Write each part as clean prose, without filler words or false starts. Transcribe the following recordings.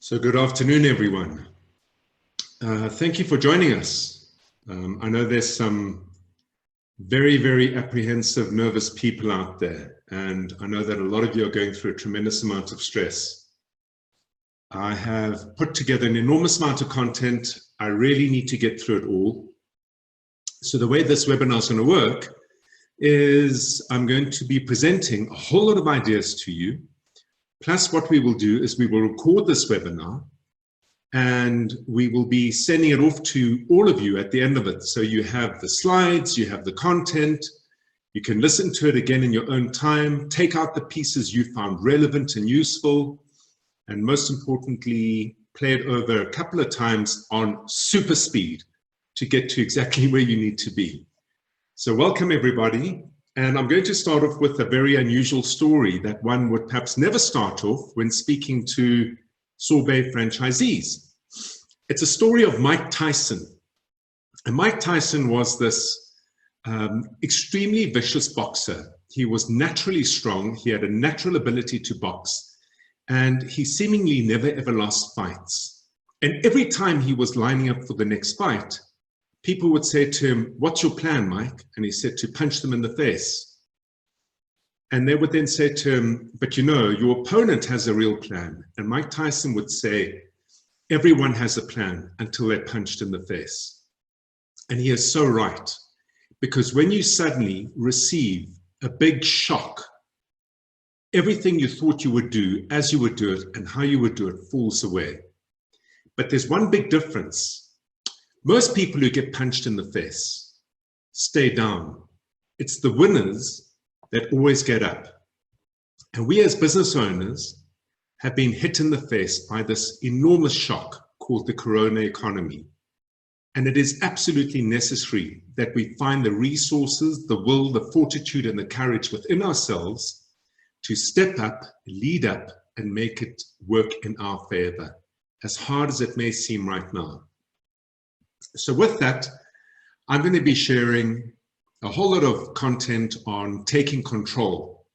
So good afternoon, everyone. Thank you for joining us. I know there's some very, very apprehensive, nervous people out there, and I know that a lot of you are going through a tremendous amount of stress. I have put together an enormous amount of content. I really need to get through it all. So the way this webinar is going to work is I'm going to be presenting a whole lot of ideas to you. Plus, what we will do is we will record this webinar and we will be sending it off to all of you at the end of it. So you have the slides, you have the content, you can listen to it again in your own time, take out the pieces you found relevant and useful, and most importantly, play it over a couple of times on super speed to get to exactly where you need to be. So welcome, everybody. And I'm going to start off with a very unusual story that one would perhaps never start off when speaking to Sorbet franchisees. It's a story of Mike Tyson. And Mike Tyson was this extremely vicious boxer. He was naturally strong. He had a natural ability to box. And he seemingly never ever lost fights. And every time he was lining up for the next fight, people would say to him, "What's your plan, Mike?" And he said, "To punch them in the face." And they would then say to him, "But you know, your opponent has a real plan." And Mike Tyson would say, "Everyone has a plan until they're punched in the face." And he is so right, because when you suddenly receive a big shock, everything you thought you would do, as you would do it, and how you would do it falls away. But there's one big difference. Most people who get punched in the face stay down. It's the winners that always get up. And we as business owners have been hit in the face by this enormous shock called the corona economy. And it is absolutely necessary that we find the resources, the will, the fortitude, and the courage within ourselves to step up, lead up, and make it work in our favor, as hard as it may seem right now. So with that, I'm going to be sharing a whole lot of content on taking control.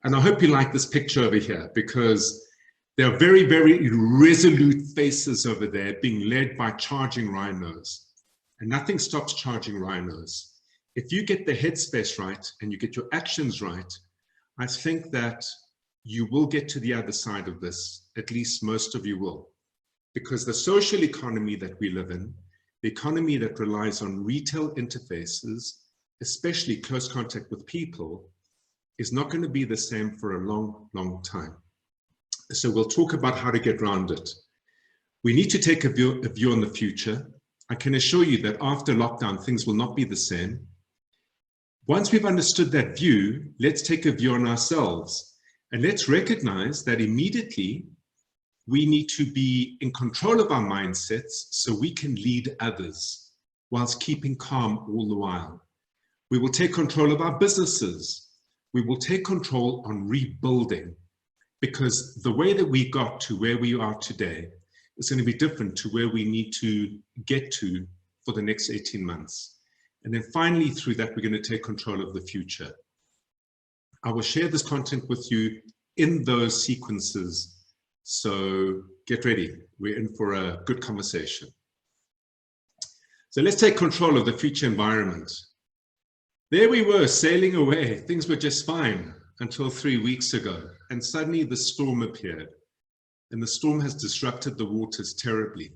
And I hope you like this picture over here, because there are very, very resolute faces over there being led by charging rhinos. And nothing stops charging rhinos. If you get the headspace right and you get your actions right, I think that you will get to the other side of this, at least most of you will. Because the social economy that we live in, the economy that relies on retail interfaces, especially close contact with people, is not going to be the same for a long, long time. So we'll talk about how to get around it. We need to take a view on the future. I can assure you that after lockdown, things will not be the same. Once we've understood that view, let's take a view on ourselves. And let's recognize that immediately we need to be in control of our mindsets so we can lead others whilst keeping calm all the while. We will take control of our businesses. We will take control on rebuilding, because the way that we got to where we are today is going to be different to where we need to get to for the next 18 months. And then finally, through that, we're going to take control of the future. I will share this content with you in those sequences. So get ready. We're in for a good conversation. So let's take control of the future environment. There we were sailing away. Things were just fine until 3 weeks ago. And suddenly the storm appeared. And the storm has disrupted the waters terribly.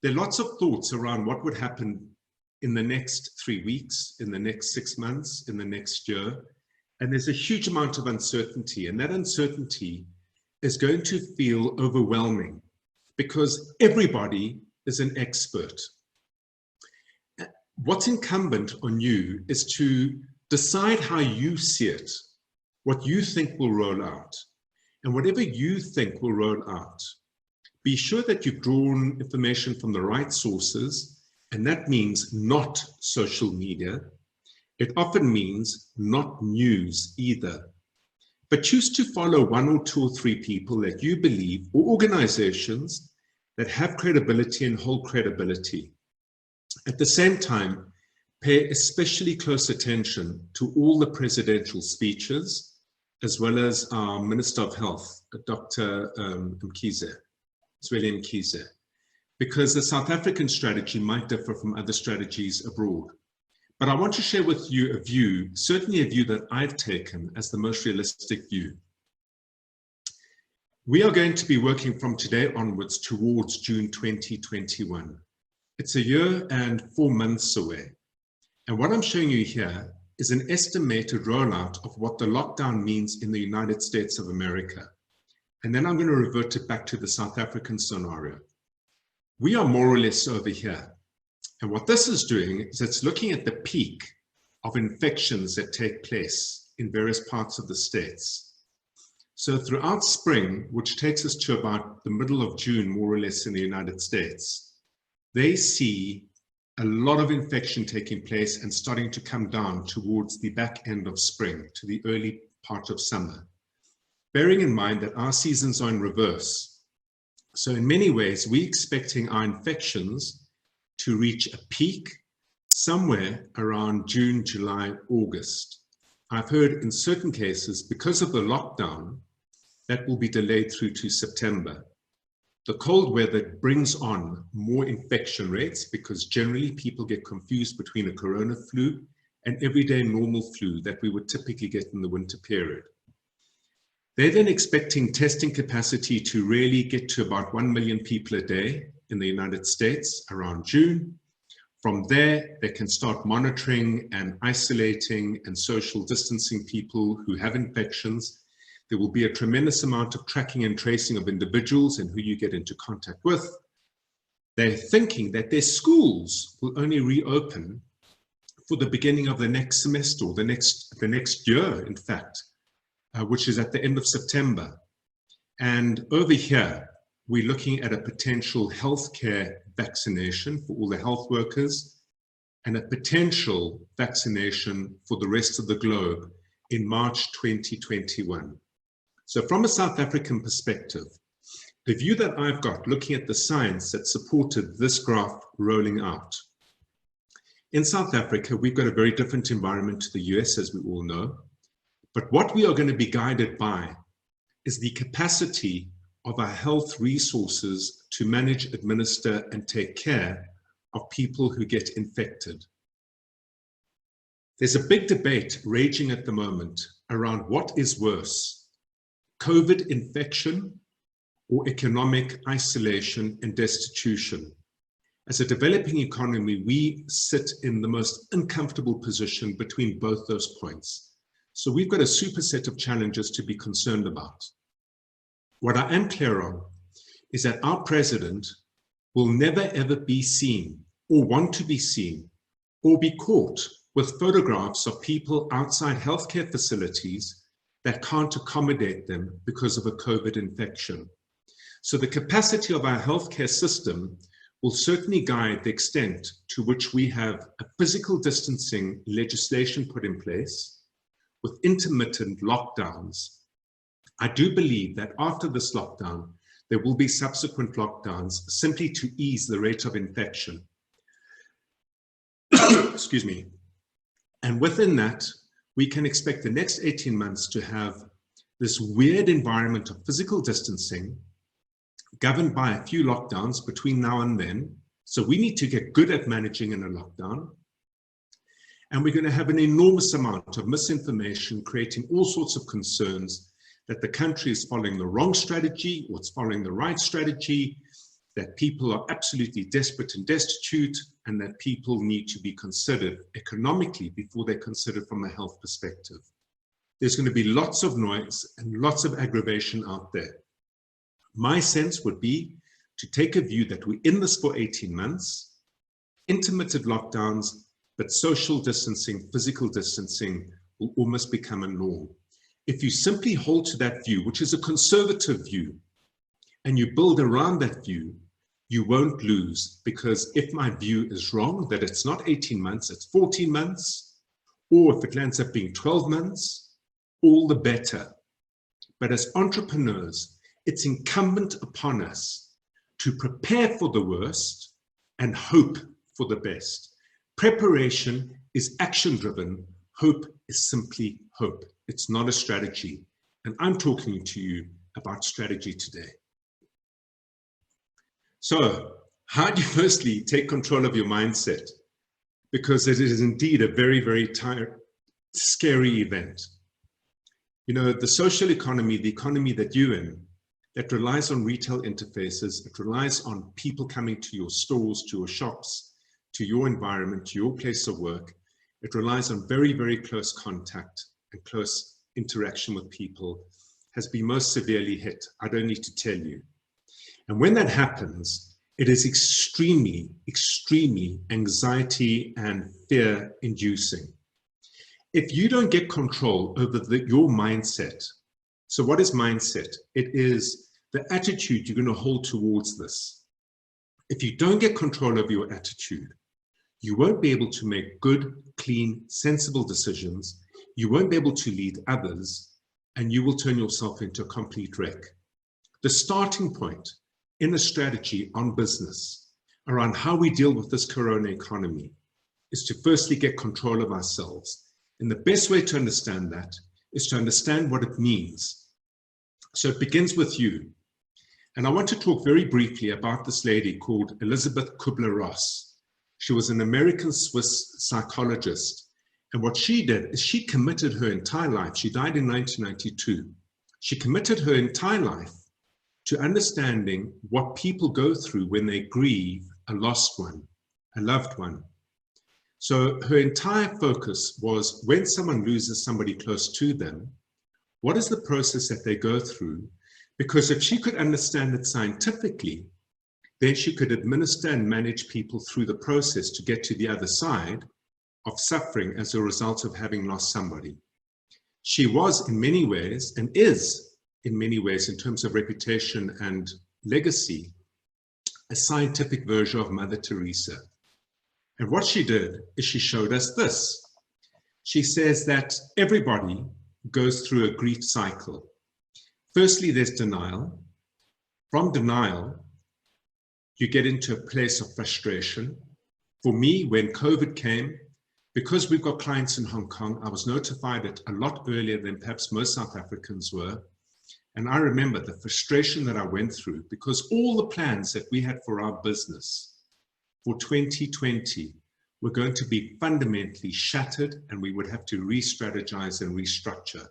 There are lots of thoughts around what would happen in the next 3 weeks, in the next 6 months, in the next year. And there's a huge amount of uncertainty. And that uncertainty is going to feel overwhelming because everybody is an expert. What's incumbent on you is to decide how you see it, what you think will roll out. And whatever you think will roll out, be sure that you've drawn information from the right sources, and that means not social media. It often means not news either. But choose to follow 1 or 2 or 3 people that you believe, or organizations that have credibility and hold credibility. At the same time, pay especially close attention to all the presidential speeches, as well as our Minister of Health, Dr. Mkhize. Zweli Mkhize, because the South African strategy might differ from other strategies abroad. But I want to share with you a view, certainly a view that I've taken as the most realistic view. We are going to be working from today onwards towards June 2021. It's a year and 4 months away. And what I'm showing you here is an estimated rollout of what the lockdown means in the United States of America. And then I'm going to revert it back to the South African scenario. We are more or less over here. And what this is doing is it's looking at the peak of infections that take place in various parts of the states. So throughout spring, which takes us to about the middle of June, more or less in the United States, they see a lot of infection taking place and starting to come down towards the back end of spring, to the early part of summer. Bearing in mind that our seasons are in reverse. So in many ways, we're expecting our infections to reach a peak somewhere around June, July, August. I've heard in certain cases, because of the lockdown, that will be delayed through to September. The cold weather brings on more infection rates because generally people get confused between a corona flu and everyday normal flu that we would typically get in the winter period. They're then expecting testing capacity to really get to about 1 million people a day in the United States around June. From there, they can start monitoring and isolating and social distancing people who have infections. There will be a tremendous amount of tracking and tracing of individuals and who you get into contact with. They're thinking that their schools will only reopen for the beginning of the next semester or the next year, in fact, which is at the end of September. And over here, we're looking at a potential healthcare vaccination for all the health workers and a potential vaccination for the rest of the globe in March 2021. So from a South African perspective, the view that I've got looking at the science that supported this graph rolling out. In South Africa, we've got a very different environment to the US, as we all know. But what we are going to be guided by is the capacity of our health resources to manage, administer, and take care of people who get infected. There's a big debate raging at the moment around what is worse, COVID infection or economic isolation and destitution. As a developing economy, we sit in the most uncomfortable position between both those points. So we've got a superset of challenges to be concerned about. What I am clear on is that our president will never ever be seen or want to be seen or be caught with photographs of people outside healthcare facilities that can't accommodate them because of a COVID infection. So the capacity of our healthcare system will certainly guide the extent to which we have a physical distancing legislation put in place with intermittent lockdowns. I do believe that after this lockdown, there will be subsequent lockdowns simply to ease the rate of infection. Excuse me. And within that, we can expect the next 18 months to have this weird environment of physical distancing governed by a few lockdowns between now and then. So we need to get good at managing in a lockdown. And we're going to have an enormous amount of misinformation creating all sorts of concerns that the country is following the wrong strategy or it's following the right strategy, that people are absolutely desperate and destitute, and that people need to be considered economically before they're considered from a health perspective. There's going to be lots of noise and lots of aggravation out there. My sense would be to take a view that we're in this for 18 months, intermittent lockdowns, but social distancing, physical distancing will almost become a norm. If you simply hold to that view, which is a conservative view, and you build around that view, you won't lose, because if my view is wrong, that it's not 18 months, it's 14 months, or if it lands up being 12 months, all the better. But as entrepreneurs, it's incumbent upon us to prepare for the worst and hope for the best. Preparation is action-driven. Hope is simply hope. It's not a strategy. And I'm talking to you about strategy today. So how do you firstly take control of your mindset? Because it is indeed a very, very scary event. You know, the social economy, the economy that you're in, that relies on retail interfaces, it relies on people coming to your stores, to your shops, to your environment, to your place of work. It relies on very, very close contact and close interaction with people, has been most severely hit. I don't need to tell you. And when that happens, it is extremely, extremely anxiety and fear inducing. If you don't get control over your mindset, so what is mindset? It is the attitude you're going to hold towards this. If you don't get control over your attitude, you won't be able to make good, clean, sensible decisions. You won't be able to lead others, and you will turn yourself into a complete wreck. The starting point in a strategy on business around how we deal with this corona economy is to firstly get control of ourselves. And the best way to understand that is to understand what it means. So it begins with you. And I want to talk very briefly about this lady called Elizabeth Kubler-Ross. She was an American-Swiss psychologist. And what she did is she committed her entire life. She died in 1992. She committed her entire life to understanding what people go through when they grieve a lost one, a loved one. So her entire focus was when someone loses somebody close to them, what is the process that they go through? Because if she could understand it scientifically, then she could administer and manage people through the process to get to the other side of suffering as a result of having lost somebody. She was in many ways, and is in many ways in terms of reputation and legacy, a scientific version of Mother Teresa. And what she did is she showed us this. She says that everybody goes through a grief cycle. Firstly, there's denial. From denial, you get into a place of frustration. For me, when COVID came, because we've got clients in Hong Kong, I was notified it a lot earlier than perhaps most South Africans were. And I remember the frustration that I went through because all the plans that we had for our business for 2020 were going to be fundamentally shattered, and we would have to re-strategize and restructure.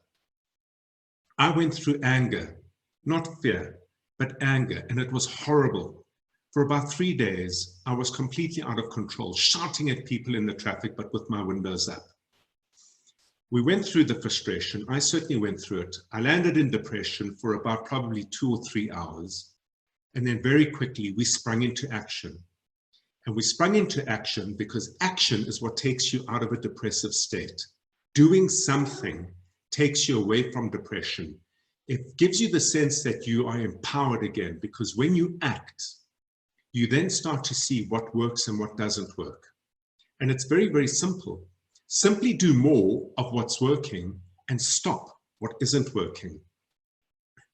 I went through anger, not fear, but anger, and it was horrible. For about 3 days, I was completely out of control, shouting at people in the traffic, but with my windows up. We went through the frustration. I certainly went through it. I landed in depression for about probably 2 or 3 hours. And then very quickly, we sprung into action. And we sprung into action because action is what takes you out of a depressive state. Doing something takes you away from depression. It gives you the sense that you are empowered again, because when you act, you then start to see what works and what doesn't work. And it's very, very simple. Simply do more of what's working and stop what isn't working.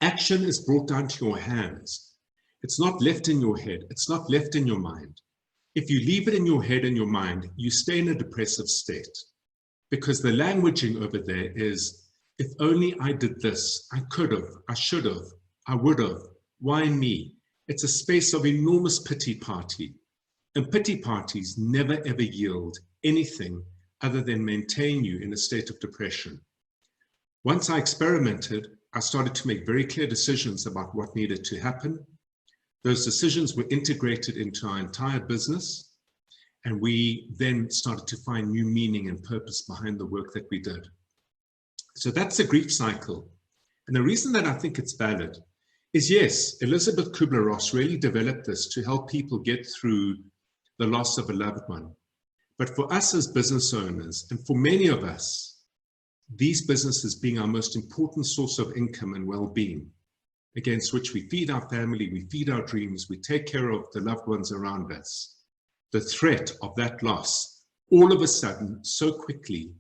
Action is brought down to your hands. It's not left in your head. It's not left in your mind. If you leave it in your head and your mind, you stay in a depressive state, because the languaging over there is, if only I did this, I could have, I should have, I would have, why me? It's a space of enormous pity party. And pity parties never ever yield anything other than maintain you in a state of depression. Once I experimented, I started to make very clear decisions about what needed to happen. Those decisions were integrated into our entire business, and we then started to find new meaning and purpose behind the work that we did. So that's the grief cycle. And the reason that I think it's valid is, yes, Elizabeth Kubler-Ross really developed this to help people get through the loss of a loved one. But for us as business owners, and for many of us, these businesses being our most important source of income and well-being, against which we feed our family, we feed our dreams, we take care of the loved ones around us, the threat of that loss, all of a sudden, so quickly,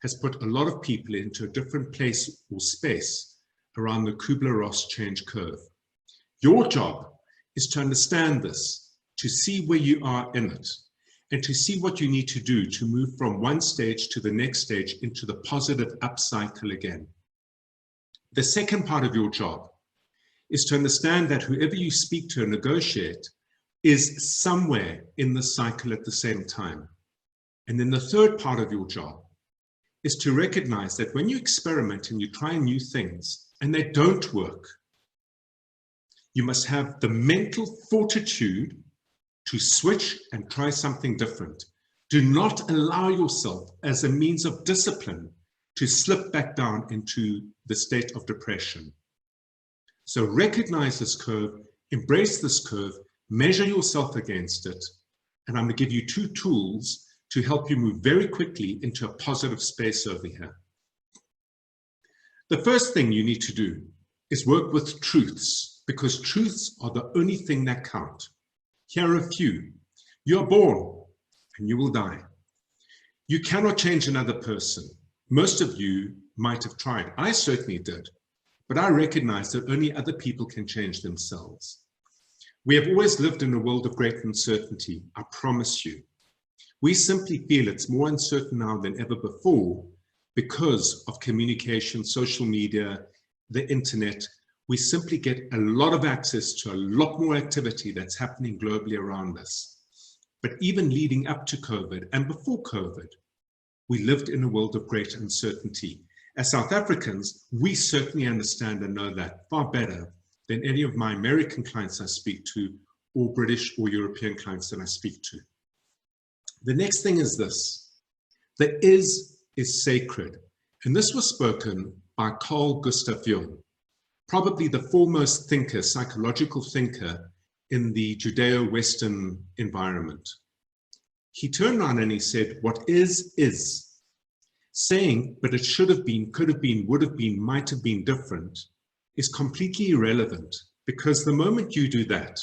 has put a lot of people into a different place or space around the Kubler-Ross change curve. Your job is to understand this, to see where you are in it, and to see what you need to do to move from one stage to the next stage into the positive upcycle again. The second part of your job is to understand that whoever you speak to and negotiate is somewhere in the cycle at the same time. And then the third part of your job is to recognize that when you experiment and you try new things and they don't work, you must have the mental fortitude to switch and try something different. Do not allow yourself as a means of discipline to slip back down into the state of depression. So recognize this curve, embrace this curve, measure yourself against it, and I'm going to give you 2 tools to help you move very quickly into a positive space over here. The first thing you need to do is work with truths, because truths are the only thing that count. Here are a few. You're born and you will die. You cannot change another person. Most of you might have tried. I certainly did. But I recognize that only other people can change themselves. We have always lived in a world of great uncertainty, I promise you. We simply feel it's more uncertain now than ever before because of communication, social media, the internet. We simply get a lot of access to a lot more activity that's happening globally around us. But even leading up to COVID and before COVID, we lived in a world of great uncertainty. As South Africans, we certainly understand and know that far better than any of my American clients I speak to, or British or European clients that I speak to. The next thing is this: the is sacred. And this was spoken by Carl Gustav Jung, probably the foremost thinker, psychological thinker in the Judeo-Western environment. He turned around and he said, what is. Saying, but it should have been, could have been, would have been, might have been different is completely irrelevant, because the moment you do that,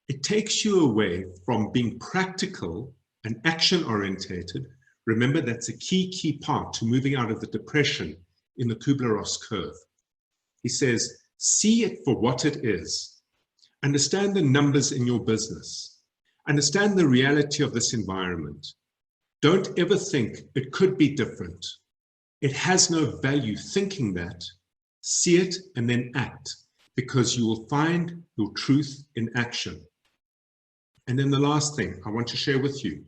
it takes you away from being practical and action-orientated. Remember, that's a key part to moving out of the depression in the Kubler-Ross curve. He says, see it for what it is. Understand the numbers in your business. Understand the reality of this environment. Don't ever think it could be different. It has no value thinking that. See it and then act, because you will find your truth in action. And then the last thing I want to share with you,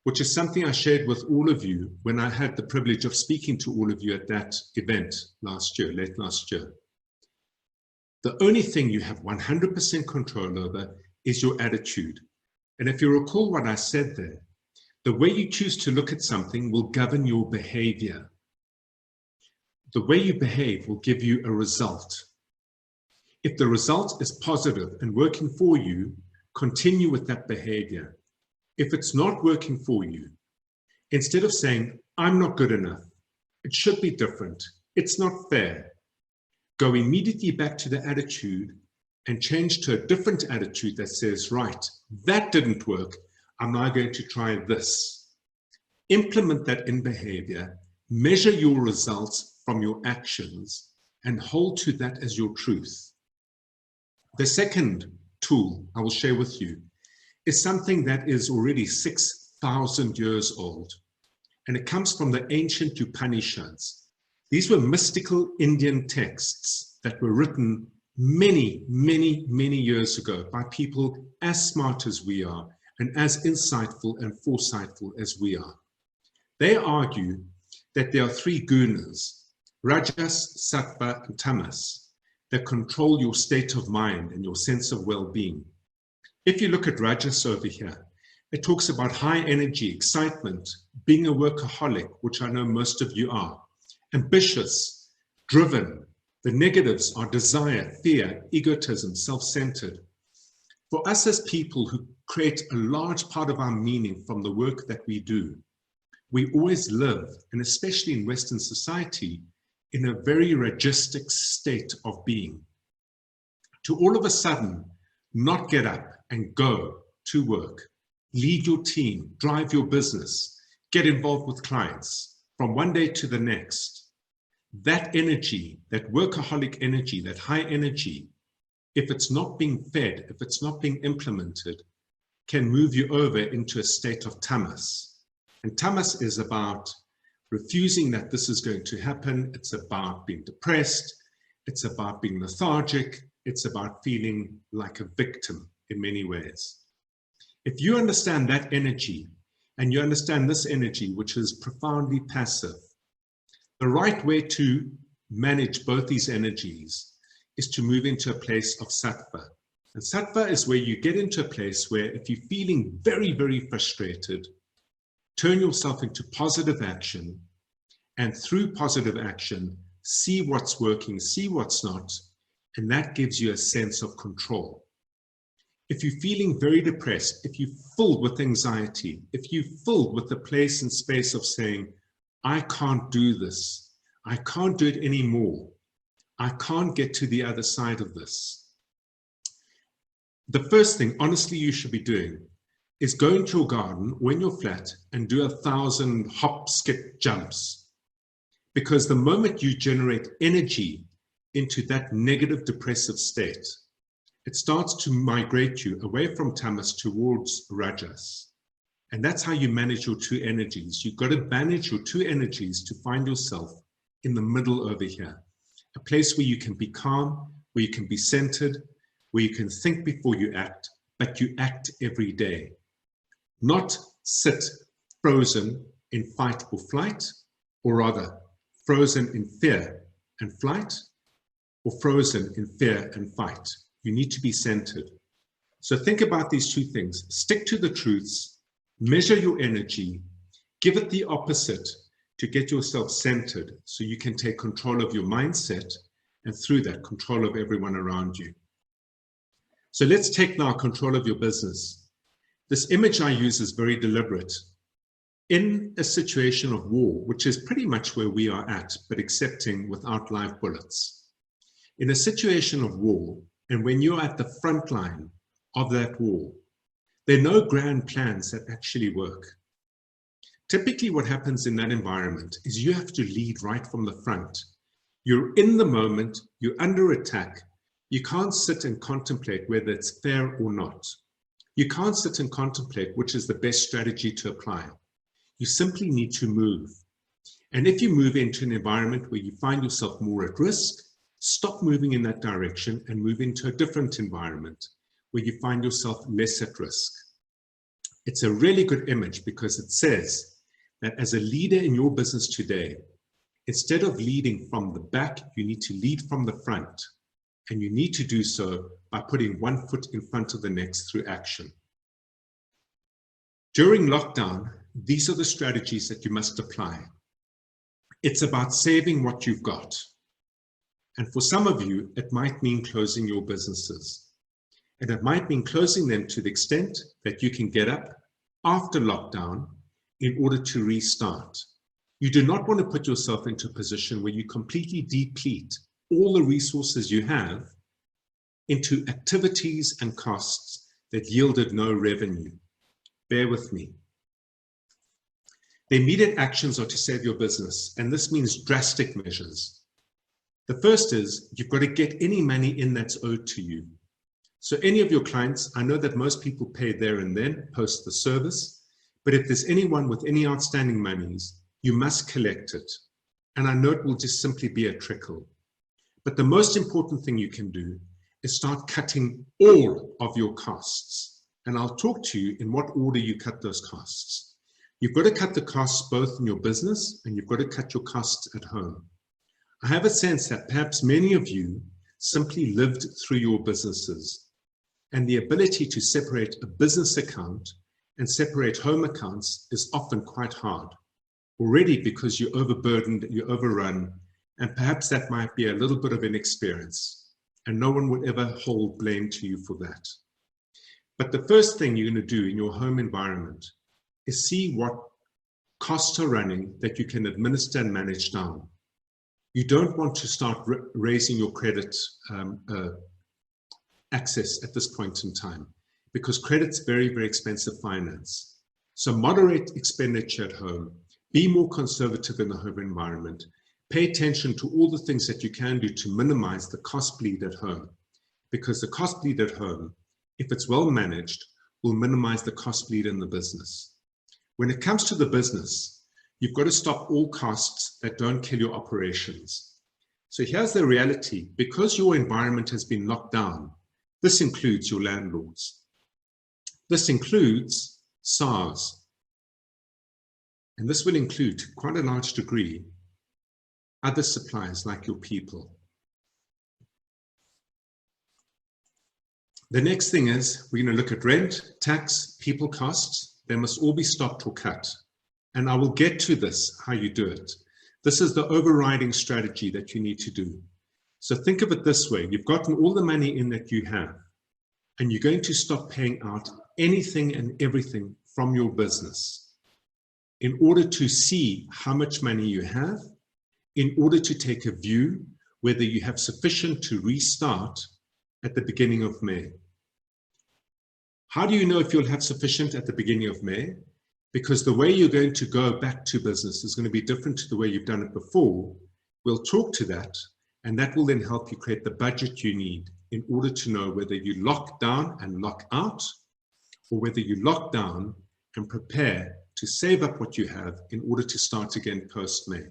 which is something I shared with all of you when I had the privilege of speaking to all of you at that event last year, late last year. The only thing you have 100% control over is your attitude. And if you recall what I said there, the way you choose to look at something will govern your behavior. The way you behave will give you a result. If the result is positive and working for you, continue with that behavior. If it's not working for you, instead of saying, I'm not good enough, it should be different, it's not fair, go immediately back to the attitude and change to a different attitude that says, right, that didn't work, I'm now going to try this. Implement that in behavior, measure your results from your actions, and hold to that as your truth. The second tool I will share with you is something that is already 6,000 years old, and it comes from the ancient Upanishads. These were mystical Indian texts that were written many years ago by people as smart as we are and as insightful and foresightful as we are. They argue that there are 3 gunas, rajas, sattva, and tamas, that control your state of mind and your sense of well-being. If you look at rajas over here, it talks about high energy, excitement, being a workaholic, which I know most of you are, ambitious, driven. The negatives are desire, fear, egotism, self-centered. For us as people who create a large part of our meaning from the work that we do, we always live, and especially in Western society, in a very ragistic state of being. To all of a sudden, not get up and go to work, lead your team, drive your business, get involved with clients from one day to the next. That energy, that workaholic energy, that high energy, if it's not being fed, if it's not being implemented, can move you over into a state of tamas. And tamas is about refusing that this is going to happen. It's about being depressed. It's about being lethargic. It's about feeling like a victim in many ways. If you understand that energy, and you understand this energy, which is profoundly passive, the right way to manage both these energies is to move into a place of sattva. And sattva is where you get into a place where if you're feeling very, very frustrated, turn yourself into positive action, and through positive action, see what's working, see what's not, and that gives you a sense of control. If you're feeling very depressed, if you're filled with anxiety, if you're filled with the place and space of saying, I can't do this, I can't do it anymore, I can't get to the other side of this. The first thing, honestly, you should be doing is go into your garden when you're flat and do 1,000 hop, skip, jumps. Because the moment you generate energy into that negative depressive state, it starts to migrate you away from tamas towards rajas. And that's how you manage your two energies. You've got to manage your two energies to find yourself in the middle over here. A place where you can be calm, where you can be centered, where you can think before you act, but you act every day. Not sit frozen in fight or flight, or rather frozen in fear and flight, or frozen in fear and fight. You need to be centered. So think about these two things. Stick to the truths, measure your energy, give it the opposite to get yourself centered so you can take control of your mindset and through that control of everyone around you. So let's take now control of your business. This image I use is very deliberate. In a situation of war, which is pretty much where we are at, but excepting without live bullets. In a situation of war, and when you're at the front line of that war, there are no grand plans that actually work. Typically what happens in that environment is you have to lead right from the front. You're in the moment, you're under attack. You can't sit and contemplate whether it's fair or not. You can't sit and contemplate which is the best strategy to apply. You simply need to move. And if you move into an environment where you find yourself more at risk, stop moving in that direction and move into a different environment where you find yourself less at risk. It's a really good image because it says that as a leader in your business today, instead of leading from the back, you need to lead from the front. And you need to do so by putting one foot in front of the next through action. During lockdown, these are the strategies that you must apply. It's about saving what you've got. And for some of you, it might mean closing your businesses. And it might mean closing them to the extent that you can get up after lockdown in order to restart. You do not want to put yourself into a position where you completely deplete all the resources you have into activities and costs that yielded no revenue. Bear with me. The immediate actions are to save your business, and this means drastic measures. The first is you've got to get any money in that's owed to you. So any of your clients, I know that most people pay there and then, post the service, but if there's anyone with any outstanding monies, you must collect it. And I know it will just simply be a trickle. But the most important thing you can do is start cutting all of your costs. And I'll talk to you in what order you cut those costs. You've got to cut the costs both in your business and you've got to cut your costs at home. I have a sense that perhaps many of you simply lived through your businesses, and the ability to separate a business account and separate home accounts is often quite hard. Already because you're overburdened, you're overrun, and perhaps that might be a little bit of inexperience, and no one would ever hold blame to you for that. But the first thing you're going to do in your home environment is see what costs are running that you can administer and manage down. You don't want to start raising your credit access at this point in time, because credit's very, very expensive finance. So moderate expenditure at home, be more conservative in the home environment, pay attention to all the things that you can do to minimize the cost bleed at home, because the cost bleed at home, if it's well managed, will minimize the cost bleed in the business. When it comes to the business, you've got to stop all costs that don't kill your operations. So here's the reality. Because your environment has been locked down, this includes your landlords. This includes SARS, and this will include, to quite a large degree, other suppliers like your people. The next thing is we're going to look at rent, tax, people costs. They must all be stopped or cut. And I will get to this, how you do it. This is the overriding strategy that you need to do. So think of it this way. You've gotten all the money in that you have, and you're going to stop paying out anything and everything from your business in order to see how much money you have, in order to take a view whether you have sufficient to restart at the beginning of May. How do you know if you'll have sufficient at the beginning of May? Because the way you're going to go back to business is going to be different to the way you've done it before. We'll talk to that, and that will then help you create the budget you need in order to know whether you lock down and lock out, or whether you lock down and prepare to save up what you have in order to start again post-May.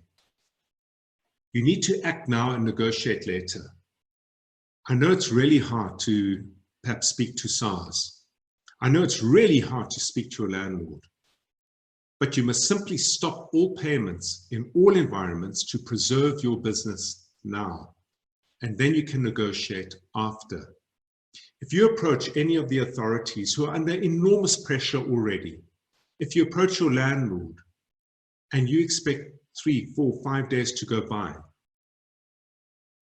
You need to act now and negotiate later. I know it's really hard to perhaps speak to SARS. I know it's really hard to speak to your landlord, but you must simply stop all payments in all environments to preserve your business now, and then you can negotiate after. If you approach any of the authorities who are under enormous pressure already, if you approach your landlord and you expect 3, 4, 5 days to go by,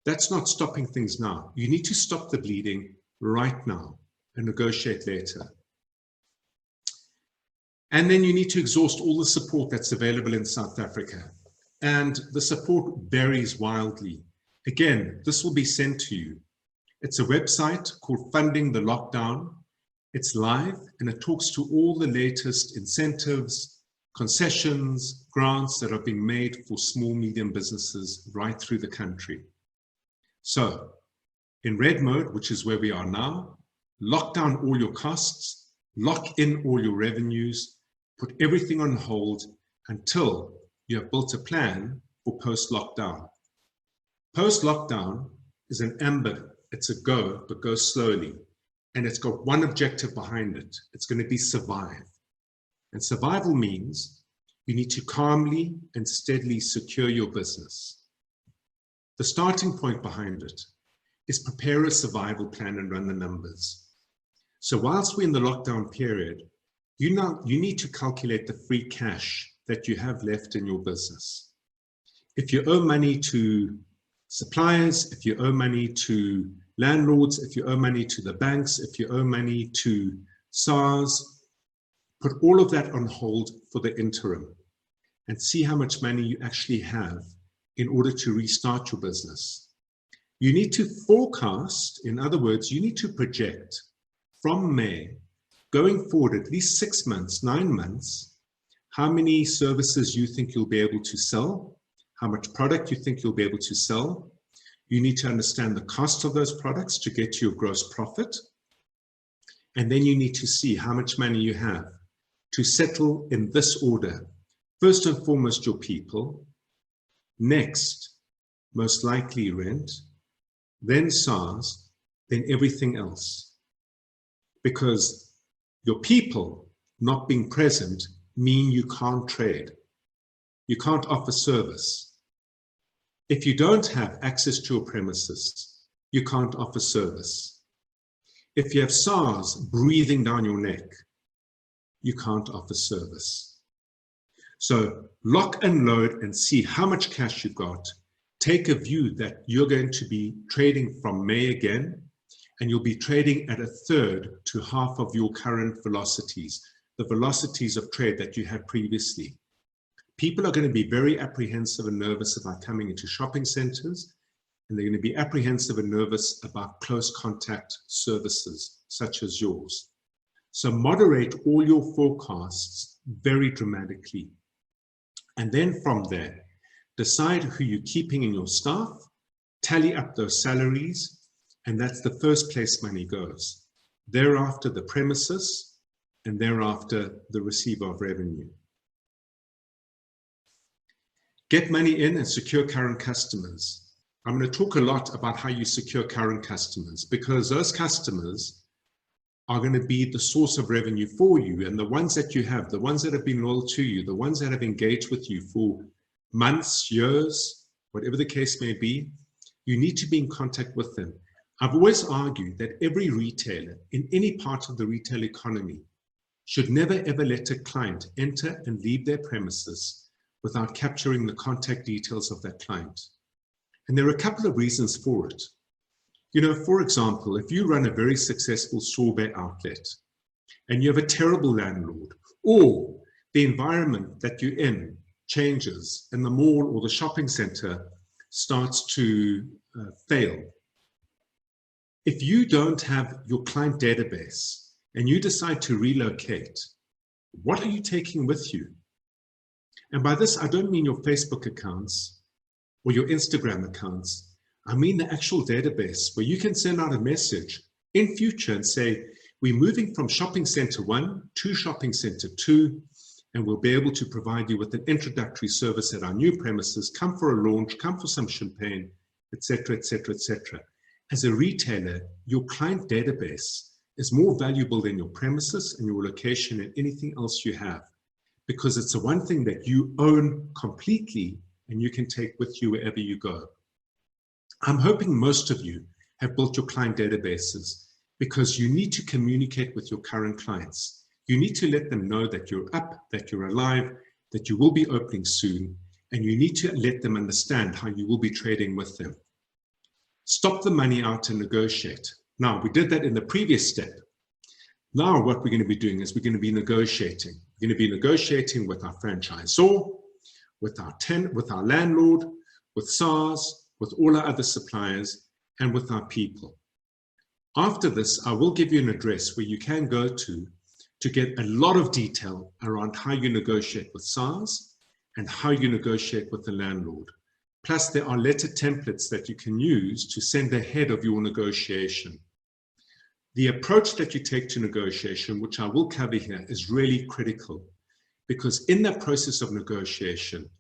that's not stopping things now. You need to stop the bleeding right now and negotiate later. And then you need to exhaust all the support that's available in South Africa. And the support varies wildly. Again, this will be sent to you. It's a website called Funding the Lockdown. It's live and it talks to all the latest incentives, concessions, grants that are being made for small, medium businesses right through the country. So in red mode, which is where we are now, lock down all your costs, lock in all your revenues, put everything on hold until you have built a plan for post-lockdown. Post-lockdown is an amber, it's a go, but go slowly. And it's got one objective behind it. It's going to be survive. And survival means you need to calmly and steadily secure your business. The starting point behind it is prepare a survival plan and run the numbers. So whilst we're in the lockdown period, you need to calculate the free cash that you have left in your business. If you owe money to suppliers, if you owe money to landlords, if you owe money to the banks, if you owe money to SARS, put all of that on hold for the interim and see how much money you actually have in order to restart your business. You need to forecast, in other words, you need to project from May going forward at least 6 months, 9 months, how many services you think you'll be able to sell, how much product you think you'll be able to sell. You need to understand the cost of those products to get to your gross profit. And then you need to see how much money you have to settle in this order. First and foremost, your people. Next, most likely rent, then SARS, then everything else. Because your people not being present mean you can't trade. You can't offer service. If you don't have access to your premises, you can't offer service. If you have SARS breathing down your neck, you can't offer service. So lock and load and see how much cash you've got. Take a view that you're going to be trading from May again, and you'll be trading at 1/3 to half of your current velocities, the velocities of trade that you had previously. People are going to be very apprehensive and nervous about coming into shopping centers, and they're going to be apprehensive and nervous about close contact services such as yours. So moderate all your forecasts very dramatically. And then from there, decide who you're keeping in your staff, tally up those salaries, and that's the first place money goes. Thereafter, the premises, and thereafter, the receiver of revenue. Get money in and secure current customers. I'm going to talk a lot about how you secure current customers, because those customers are going to be the source of revenue for you. And the ones that you have, the ones that have been loyal to you, the ones that have engaged with you for months, years, whatever the case may be, you need to be in contact with them. I've always argued that every retailer in any part of the retail economy should never ever let a client enter and leave their premises without capturing the contact details of that client. And there are a couple of reasons for it. You know, for example, if you run a very successful Sorbet outlet and you have a terrible landlord, or the environment that you're in changes and the mall or the shopping center starts to fail, if you don't have your client database and you decide to relocate, what are you taking with you? And by this, I don't mean your Facebook accounts or your Instagram accounts. I mean the actual database where you can send out a message in future and say, we're moving from shopping center 1 to shopping center 2, and we'll be able to provide you with an introductory service at our new premises. Come for a launch, come for some champagne, etc., etc., etc. As a retailer, your client database is more valuable than your premises and your location and anything else you have, because it's the one thing that you own completely and you can take with you wherever you go. I'm hoping most of you have built your client databases because you need to communicate with your current clients. You need to let them know that you're up, that you're alive, that you will be opening soon, and you need to let them understand how you will be trading with them. Stop the money out and negotiate. Now, we did that in the previous step. Now what we're going to be doing is we're going to be negotiating. We're going to be negotiating with our franchisor, with our landlord, with SARS, with all our other suppliers, and with our people. After this, I will give you an address where you can go to get a lot of detail around how you negotiate with SARS and how you negotiate with the landlord. Plus, there are letter templates that you can use to send ahead of your negotiation. The approach that you take to negotiation, which I will cover here, is really critical, because in that process of negotiation,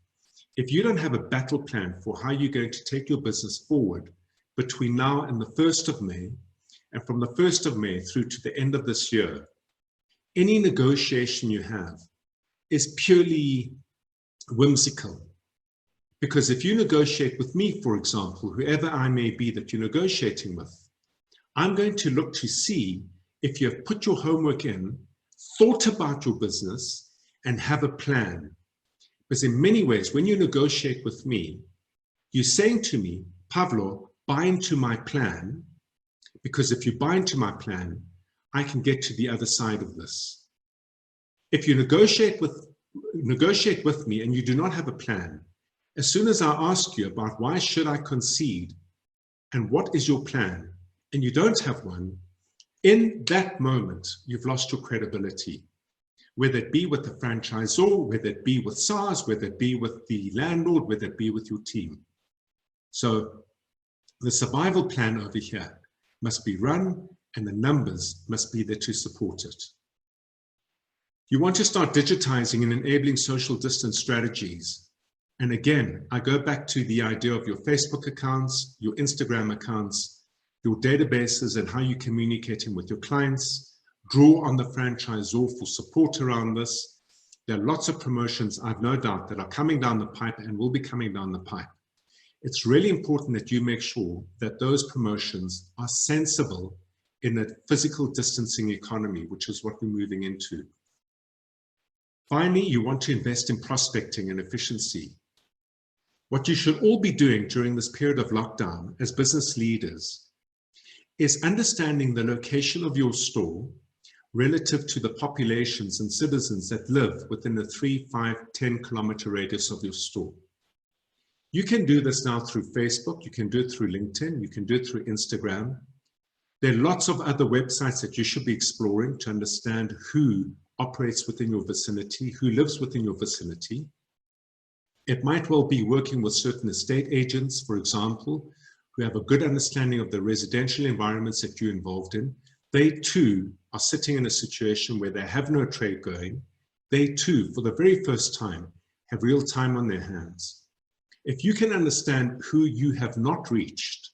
if you don't have a battle plan for how you're going to take your business forward between now and the 1st of May, and from the 1st of May through to the end of this year, any negotiation you have is purely whimsical. Because if you negotiate with me, for example, whoever I may be that you're negotiating with, I'm going to look to see if you have put your homework in, thought about your business, and have a plan. Because in many ways, when you negotiate with me, you're saying to me, Pavlo, buy into my plan, because if you buy into my plan, I can get to the other side of this. If you negotiate with me and you do not have a plan, as soon as I ask you about why should I concede and what is your plan, and you don't have one, in that moment, you've lost your credibility. Whether it be with the franchisor, whether it be with SARS, whether it be with the landlord, whether it be with your team. So the survival plan over here must be run, and the numbers must be there to support it. You want to start digitizing and enabling social distance strategies. And again, I go back to the idea of your Facebook accounts, your Instagram accounts, your databases, and how you're communicating with your clients. Draw on the franchisor for support around this. There are lots of promotions, I've no doubt, that are coming down the pipe and will be coming down the pipe. It's really important that you make sure that those promotions are sensible in a physical distancing economy, which is what we're moving into. Finally, you want to invest in prospecting and efficiency. What you should all be doing during this period of lockdown as business leaders is understanding the location of your store relative to the populations and citizens that live within a 3, 5, 10 kilometer radius of your store. You can do this now through Facebook, you can do it through LinkedIn, you can do it through Instagram. There are lots of other websites that you should be exploring to understand who operates within your vicinity, who lives within your vicinity. It might well be working with certain estate agents, for example, who have a good understanding of the residential environments that you're involved in. They too are sitting in a situation where they have no trade going. They too, for the very first time, have real time on their hands. If you can understand who you have not reached,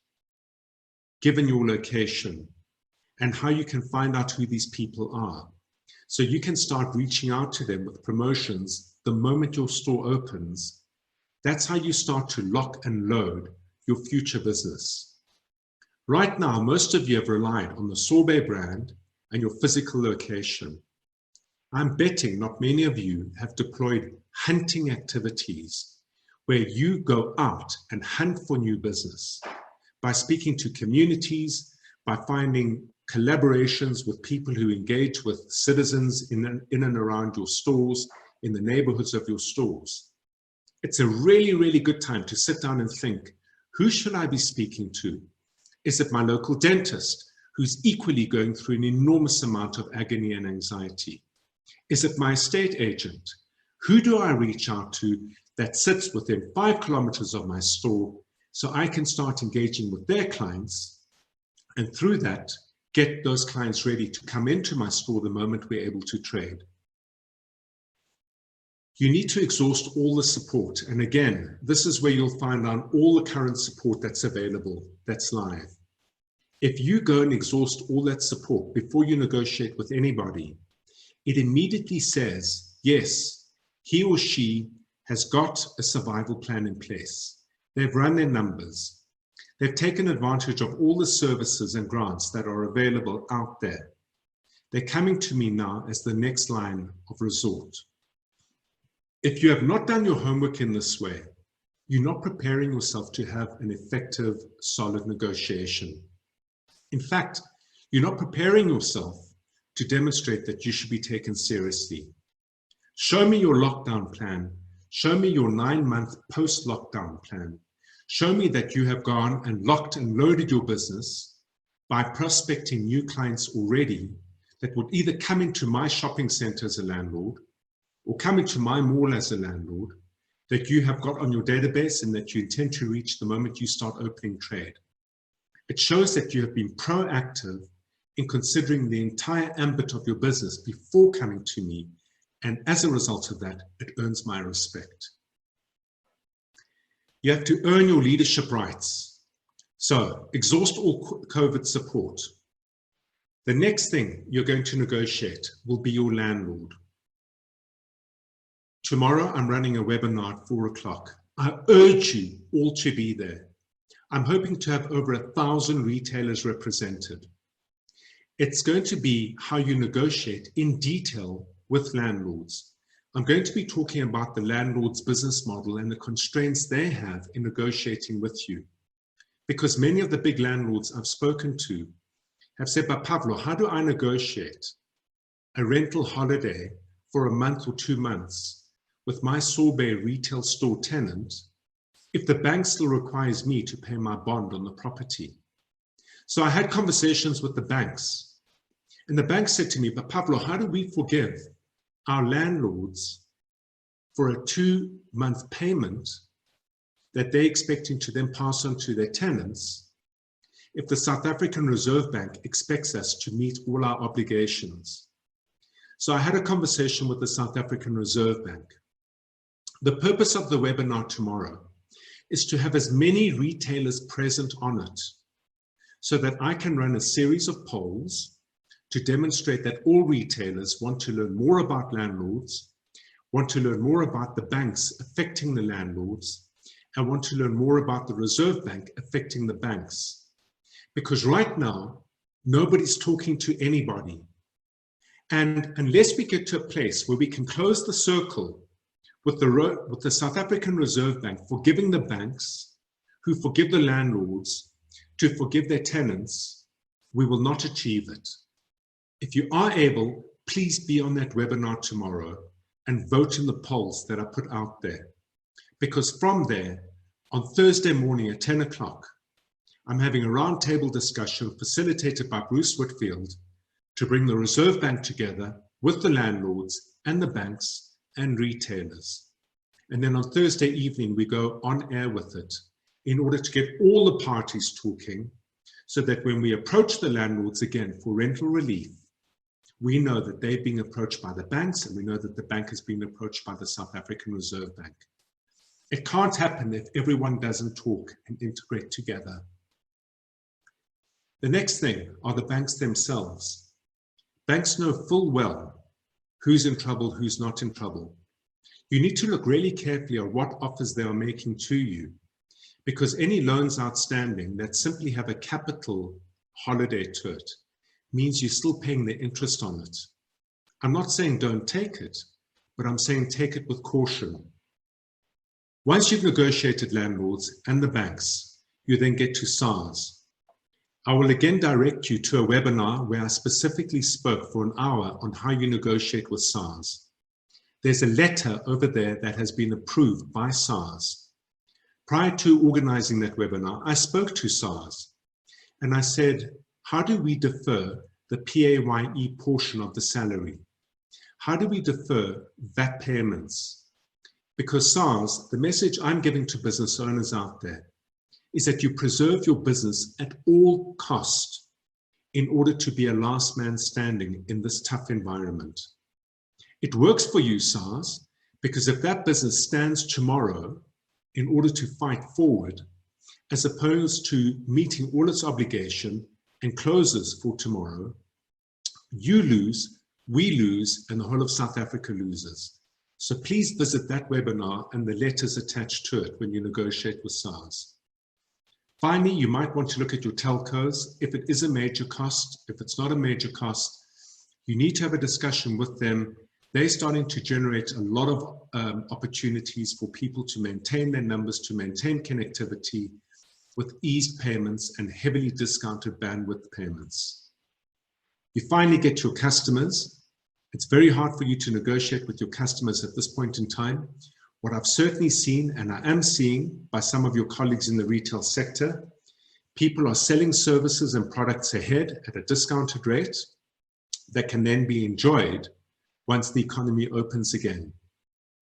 given your location, and how you can find out who these people are. So you can start reaching out to them with promotions the moment your store opens. That's how you start to lock and load your future business. Right now, most of you have relied on the Sorbet brand and your physical location. I'm betting not many of you have deployed hunting activities where you go out and hunt for new business by speaking to communities, by finding collaborations with people who engage with citizens in and around your stores, in the neighborhoods of your stores. It's a really, really good time to sit down and think, who should I be speaking to? Is it my local dentist, who's equally going through an enormous amount of agony and anxiety? Is it my estate agent? Who do I reach out to that sits within 5 kilometers of my store so I can start engaging with their clients, and through that, get those clients ready to come into my store the moment we're able to trade? You need to exhaust all the support. And again, this is where you'll find out all the current support that's available, that's live. If you go and exhaust all that support before you negotiate with anybody, it immediately says, yes, he or she has got a survival plan in place. They've run their numbers. They've taken advantage of all the services and grants that are available out there. They're coming to me now as the next line of resort. If you have not done your homework in this way, you're not preparing yourself to have an effective, solid negotiation. In fact, you're not preparing yourself to demonstrate that you should be taken seriously. Show me your lockdown plan. Show me your 9-month post-lockdown plan. Show me that you have gone and locked and loaded your business by prospecting new clients already that would either come into my shopping center as a landlord or come into my mall as a landlord, that you have got on your database and that you intend to reach the moment you start opening trade. It shows that you have been proactive in considering the entire ambit of your business before coming to me, and as a result of that, it earns my respect. You have to earn your leadership rights. So exhaust all COVID support. The next thing you're going to negotiate will be your landlord. Tomorrow, I'm running a webinar at 4 o'clock. I urge you all to be there. I'm hoping to have over 1,000 retailers represented. It's going to be how you negotiate in detail with landlords. I'm going to be talking about the landlord's business model and the constraints they have in negotiating with you. Because many of the big landlords I've spoken to have said, but Pavlo, how do I negotiate a rental holiday for a month or 2 months with my Sorbet retail store tenant if the bank still requires me to pay my bond on the property? So I had conversations with the banks, and the bank said to me, but Pavlo, how do we forgive our landlords for a 2-month payment that they're expecting to then pass on to their tenants if the South African Reserve Bank expects us to meet all our obligations? So I had a conversation with the South African Reserve Bank. The purpose of the webinar tomorrow is to have as many retailers present on it so that I can run a series of polls to demonstrate that all retailers want to learn more about landlords, want to learn more about the banks affecting the landlords, and want to learn more about the Reserve Bank affecting the banks. Because right now, nobody's talking to anybody. And unless we get to a place where we can close the circle with the South African Reserve Bank forgiving the banks, who forgive the landlords, to forgive their tenants, we will not achieve it. If you are able, please be on that webinar tomorrow and vote in the polls that are put out there. Because from there, on Thursday morning at 10 o'clock, I'm having a roundtable discussion facilitated by Bruce Whitfield to bring the Reserve Bank together with the landlords and the banks and retailers. And then on Thursday evening, we go on air with it in order to get all the parties talking so that when we approach the landlords again for rental relief, we know that they're being approached by the banks and we know that the bank is being approached by the South African Reserve Bank. It can't happen if everyone doesn't talk and integrate together. The next thing are the banks themselves. Banks know full well who's in trouble, who's not in trouble. You need to look really carefully at what offers they are making to you, because any loans outstanding that simply have a capital holiday to it means you're still paying the interest on it. I'm not saying don't take it, but I'm saying take it with caution. Once you've negotiated landlords and the banks, you then get to SARS. I will again direct you to a webinar where I specifically spoke for an hour on how you negotiate with SARS. There's a letter over there that has been approved by SARS. Prior to organizing that webinar, I spoke to SARS and I said, how do we defer the PAYE portion of the salary? How do we defer VAT payments? Because SARS, the message I'm giving to business owners out there is that you preserve your business at all cost in order to be a last man standing in this tough environment. It works for you, SARS, because if that business stands tomorrow in order to fight forward, as opposed to meeting all its obligation and closes for tomorrow, you lose, we lose, and the whole of South Africa loses. So please visit that webinar and the letters attached to it when you negotiate with SARS. Finally, you might want to look at your telcos. If it is a major cost, if it's not a major cost, you need to have a discussion with them. They're starting to generate a lot of opportunities for people to maintain their numbers, to maintain connectivity with eased payments and heavily discounted bandwidth payments. You finally get your customers. It's very hard for you to negotiate with your customers at this point in time. What I've certainly seen, and I am seeing by some of your colleagues in the retail sector, people are selling services and products ahead at a discounted rate that can then be enjoyed once the economy opens again.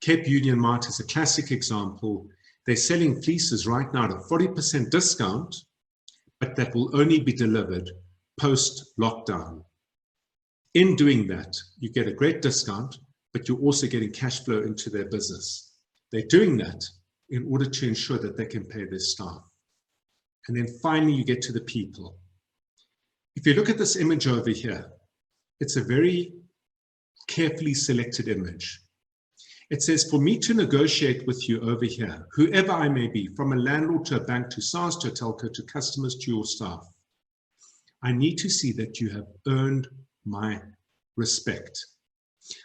Cape Union Mart is a classic example. They're selling fleeces right now at a 40% discount, but that will only be delivered post-lockdown. In doing that, you get a great discount, but you're also getting cash flow into their business. They're doing that in order to ensure that they can pay their staff. And then finally, you get to the people. If you look at this image over here, it's a very carefully selected image. It says, for me to negotiate with you over here, whoever I may be, from a landlord to a bank to SARS to a telco to customers to your staff, I need to see that you have earned my respect.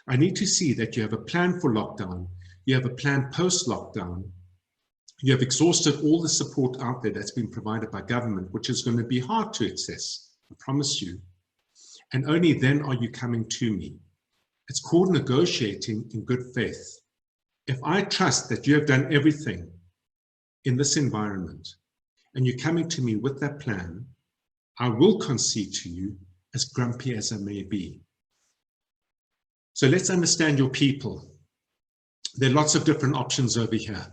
I need to see that you have a plan for lockdown, you have a plan post-lockdown, you have exhausted all the support out there that's been provided by government, which is going to be hard to access, I promise you. And only then are you coming to me. It's called negotiating in good faith. If I trust that you have done everything in this environment and you're coming to me with that plan, I will concede to you, as grumpy as I may be. So let's understand your people. There are lots of different options over here.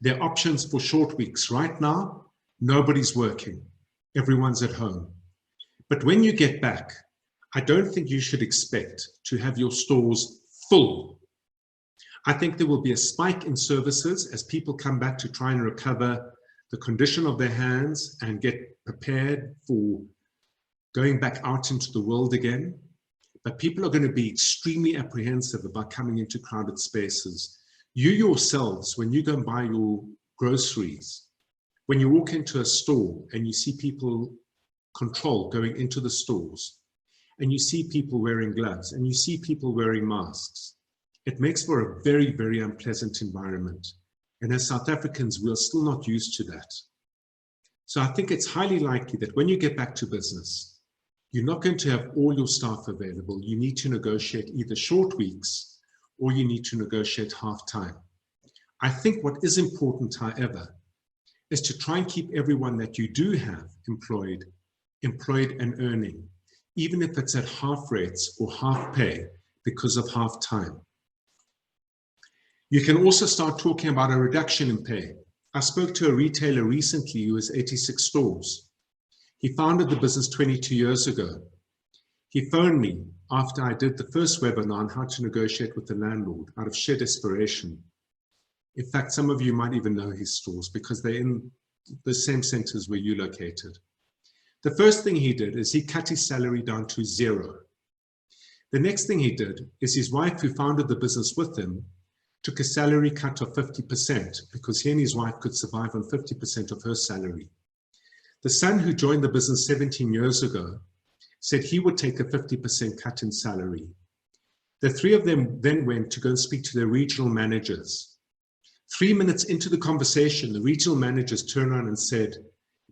There are options for short weeks. Right now, nobody's working. Everyone's at home. But when you get back, I don't think you should expect to have your stores full. I think there will be a spike in services as people come back to try and recover the condition of their hands and get prepared for going back out into the world again. But people are going to be extremely apprehensive about coming into crowded spaces. You yourselves, when you go and buy your groceries, when you walk into a store and you see people control going into the stores, and you see people wearing gloves, and you see people wearing masks, it makes for a very, very unpleasant environment. And as South Africans, we're still not used to that. So I think it's highly likely that when you get back to business, you're not going to have all your staff available. You need to negotiate either short weeks or you need to negotiate half-time. I think what is important, however, is to try and keep everyone that you do have employed and earning, even if it's at half rates or half pay because of half time. You can also start talking about a reduction in pay. I spoke to a retailer recently who has 86 stores. He founded the business 22 years ago. He phoned me after I did the first webinar on how to negotiate with the landlord out of sheer desperation. In fact, some of you might even know his stores because they're in the same centers where you're located. The first thing he did is he cut his salary down to 0. The next thing he did is his wife, who founded the business with him, took a salary cut of 50% because he and his wife could survive on 50% of her salary. The son, who joined the business 17 years ago, said he would take a 50% cut in salary. The three of them then went to go and speak to their regional managers. 3 minutes into the conversation, the regional managers turned around and said,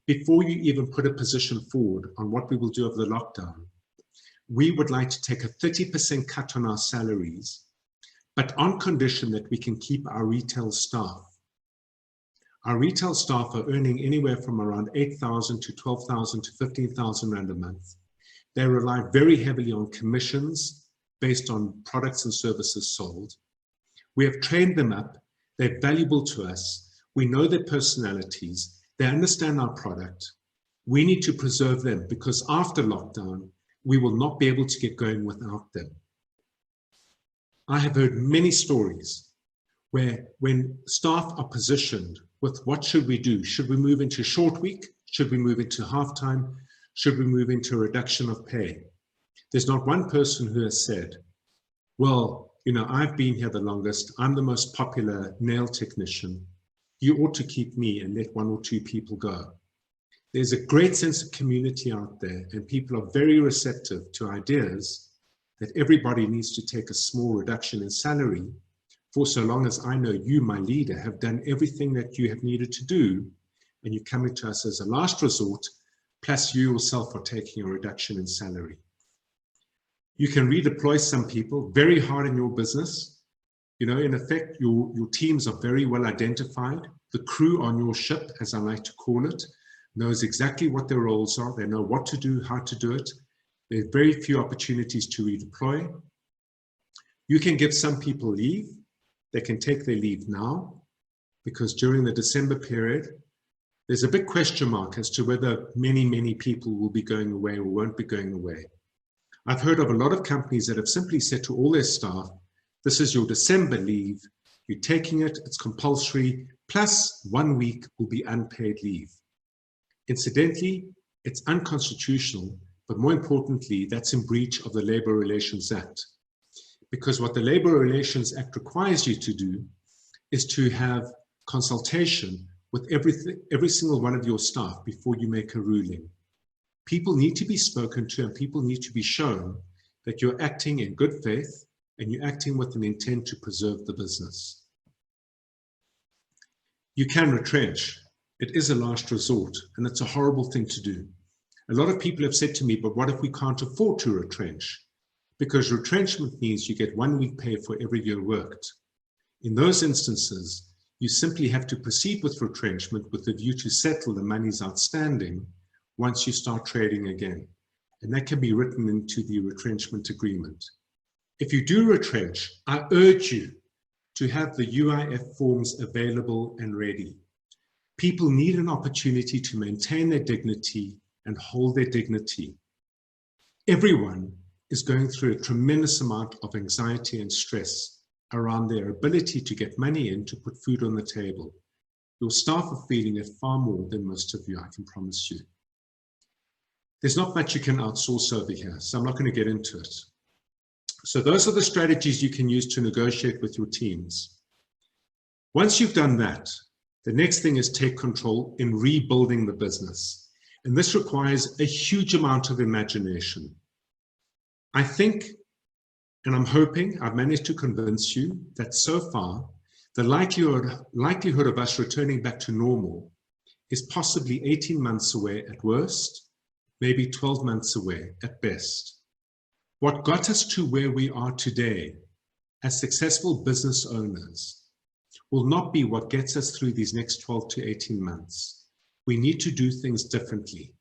before you even put a position forward on what we will do over the lockdown, we would like to take a 30% cut on our salaries, but on condition that we can keep our retail staff. Our retail staff are earning anywhere from around 8,000 to 12,000 to 15,000 Rand a month. They rely very heavily on commissions based on products and services sold. We have trained them up. They're valuable to us. We know their personalities. They understand our product. We need to preserve them because after lockdown, we will not be able to get going without them. I have heard many stories where when staff are positioned with what should we do? Should we move into short week? Should we move into half-time? Should we move into a reduction of pay? There's not one person who has said, well, you know, I've been here the longest. I'm the most popular nail technician. You ought to keep me and let 1 or 2 people go. There's a great sense of community out there, and people are very receptive to ideas that everybody needs to take a small reduction in salary for so long as I know you, my leader, have done everything that you have needed to do, and you're coming to us as a last resort, plus you yourself are taking a reduction in salary. You can redeploy some people very hard in your business. You know, in effect, your teams are very well identified. The crew on your ship, as I like to call it, knows exactly what their roles are. They know what to do, how to do it. There are very few opportunities to redeploy. You can give some people leave. They can take their leave now, because during the December period, there's a big question mark as to whether many people will be going away or won't be going away. I've heard of a lot of companies that have simply said to all their staff, this is your December leave, you're taking it, it's compulsory, plus 1 week will be unpaid leave. Incidentally, it's unconstitutional, but more importantly, that's in breach of the Labour Relations Act. Because what the Labour Relations Act requires you to do is to have consultation with every single one of your staff before you make a ruling. People need to be spoken to, and people need to be shown that you're acting in good faith and you're acting with an intent to preserve the business. You can retrench. It is a last resort, and it's a horrible thing to do. A lot of people have said to me, but what if we can't afford to retrench? Because retrenchment means you get 1 week pay for every year worked. In those instances, you simply have to proceed with retrenchment with the view to settle the monies outstanding once you start trading again. And that can be written into the retrenchment agreement. If you do retrench, I urge you to have the UIF forms available and ready. People need an opportunity to maintain their dignity and hold their dignity. Everyone is going through a tremendous amount of anxiety and stress around their ability to get money in to put food on the table. Your staff are feeling it far more than most of you, I can promise you. There's not much you can outsource over here, so I'm not going to get into it. So those are the strategies you can use to negotiate with your teams. Once you've done that, the next thing is take control in rebuilding the business. And this requires a huge amount of imagination. I think, and I'm hoping I've managed to convince you that so far, the likelihood of us returning back to normal is possibly 18 months away at worst, maybe 12 months away at best. What got us to where we are today as successful business owners will not be what gets us through these next 12 to 18 months. We need to do things differently.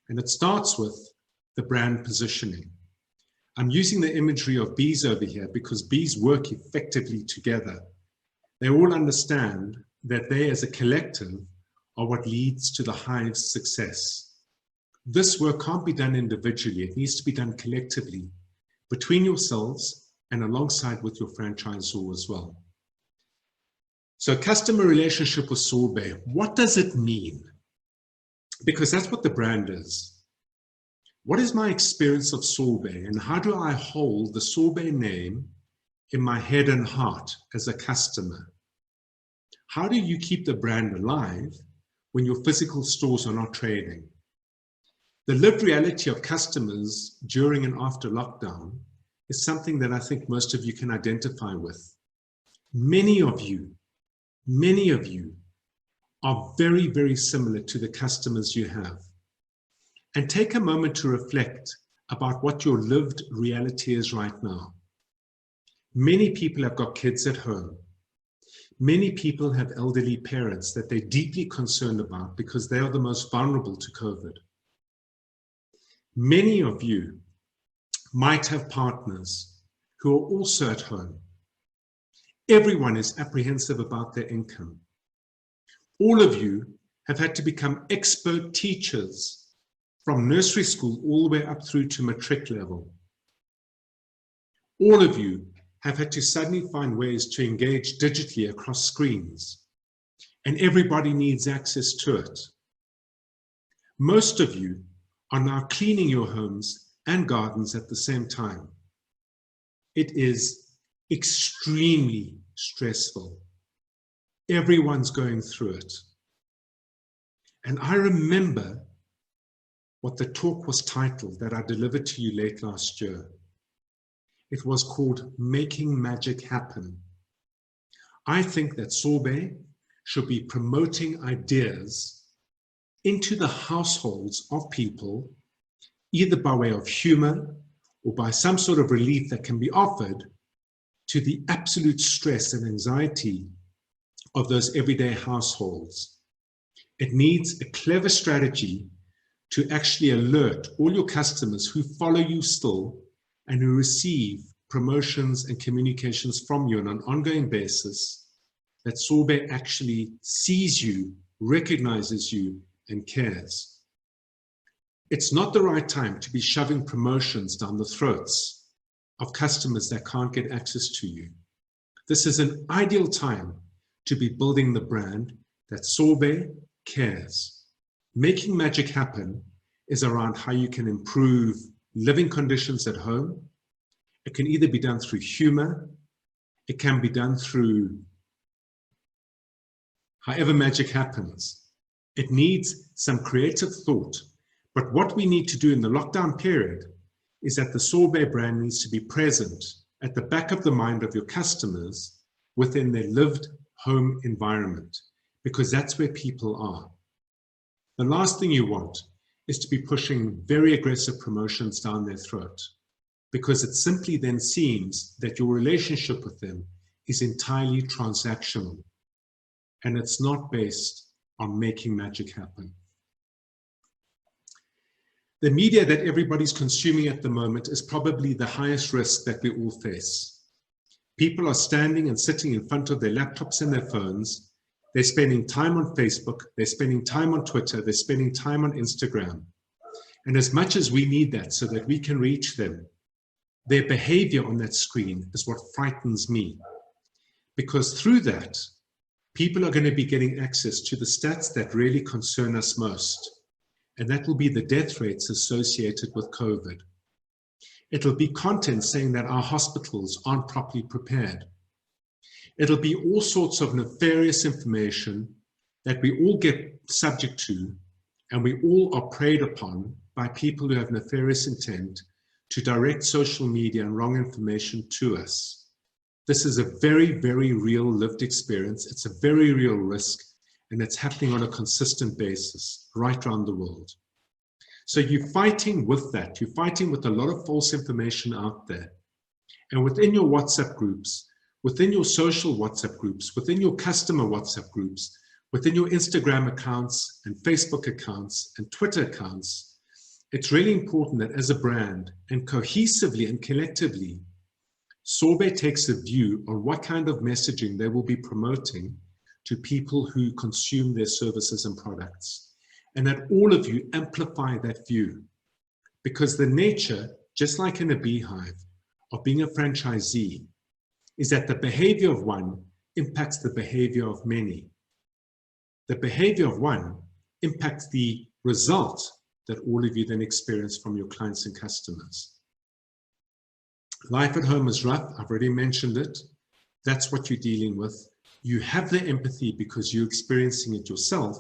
And it starts with the brand positioning. I'm using the imagery of bees over here because bees work effectively together. They all understand that they as a collective are what leads to the hive's success. This work can't be done individually. It needs to be done collectively between yourselves and alongside with your franchisor as well. So customer relationship with Sorbet, what does it mean? because that's what the brand is. What is my experience of Sorbet, and how do I hold the Sorbet name in my head and heart as a customer? How do you keep the brand alive when your physical stores are not trading? The lived reality of customers during and after lockdown is something that I think most of you can identify with. Many of you are very, very similar to the customers you have. And take a moment to reflect about what your lived reality is right now. Many people have got kids at home. Many people have elderly parents that they're deeply concerned about because they are the most vulnerable to COVID. Many of you might have partners who are also at home. Everyone is apprehensive about their income. All of you have had to become expert teachers from nursery school all the way up through to matric level. All of you have had to suddenly find ways to engage digitally across screens, and everybody needs access to it. Most of you are now cleaning your homes and gardens at the same time. It is extremely stressful. Everyone's going through it. And I remember what the talk was titled that I delivered to you late last year. It was called Making Magic Happen. I think that Sorbet should be promoting ideas into the households of people, either by way of humor or by some sort of relief that can be offered to the absolute stress and anxiety of those everyday households. It needs a clever strategy to actually alert all your customers who follow you still and who receive promotions and communications from you on an ongoing basis that Sorbet actually sees you, recognizes you, and cares. It's not the right time to be shoving promotions down the throats of customers that can't get access to you. This is an ideal time to be building the brand that Sorbet cares. Making magic happen is around how you can improve living conditions at home. It can either be done through humor, it can be done through however magic happens. It needs some creative thought. But what we need to do in the lockdown period is that the Sorbet brand needs to be present at the back of the mind of your customers within their lived home environment, because that's where people are. The last thing you want is to be pushing very aggressive promotions down their throat, because it simply then seems that your relationship with them is entirely transactional and it's not based on making magic happen. The media that everybody's consuming at the moment is probably the highest risk that we all face. People are standing and sitting in front of their laptops and their phones. They're spending time on Facebook, they're spending time on Twitter, they're spending time on Instagram. And as much as we need that so that we can reach them, their behavior on that screen is what frightens me. Because through that, people are going to be getting access to the stats that really concern us most. And that will be the death rates associated with COVID. It'll be content saying that our hospitals aren't properly prepared. It'll be all sorts of nefarious information that we all get subject to, and we all are preyed upon by people who have nefarious intent to direct social media and wrong information to us. This is a very, very real lived experience. It's a very real risk, and it's happening on a consistent basis right around the world. So you're fighting with that. You're fighting with a lot of false information out there. And within your WhatsApp groups, within your social WhatsApp groups, within your customer WhatsApp groups, within your Instagram accounts and Facebook accounts and Twitter accounts, it's really important that as a brand and cohesively and collectively, Sorbet takes a view on what kind of messaging they will be promoting to people who consume their services and products. And that all of you amplify that view. Because the nature, just like in a beehive, of being a franchisee is that the behavior of one impacts the behavior of many. The behavior of one impacts the result that all of you then experience from your clients and customers. Life at home is rough. I've already mentioned it. That's what you're dealing with. You have the empathy because you're experiencing it yourself.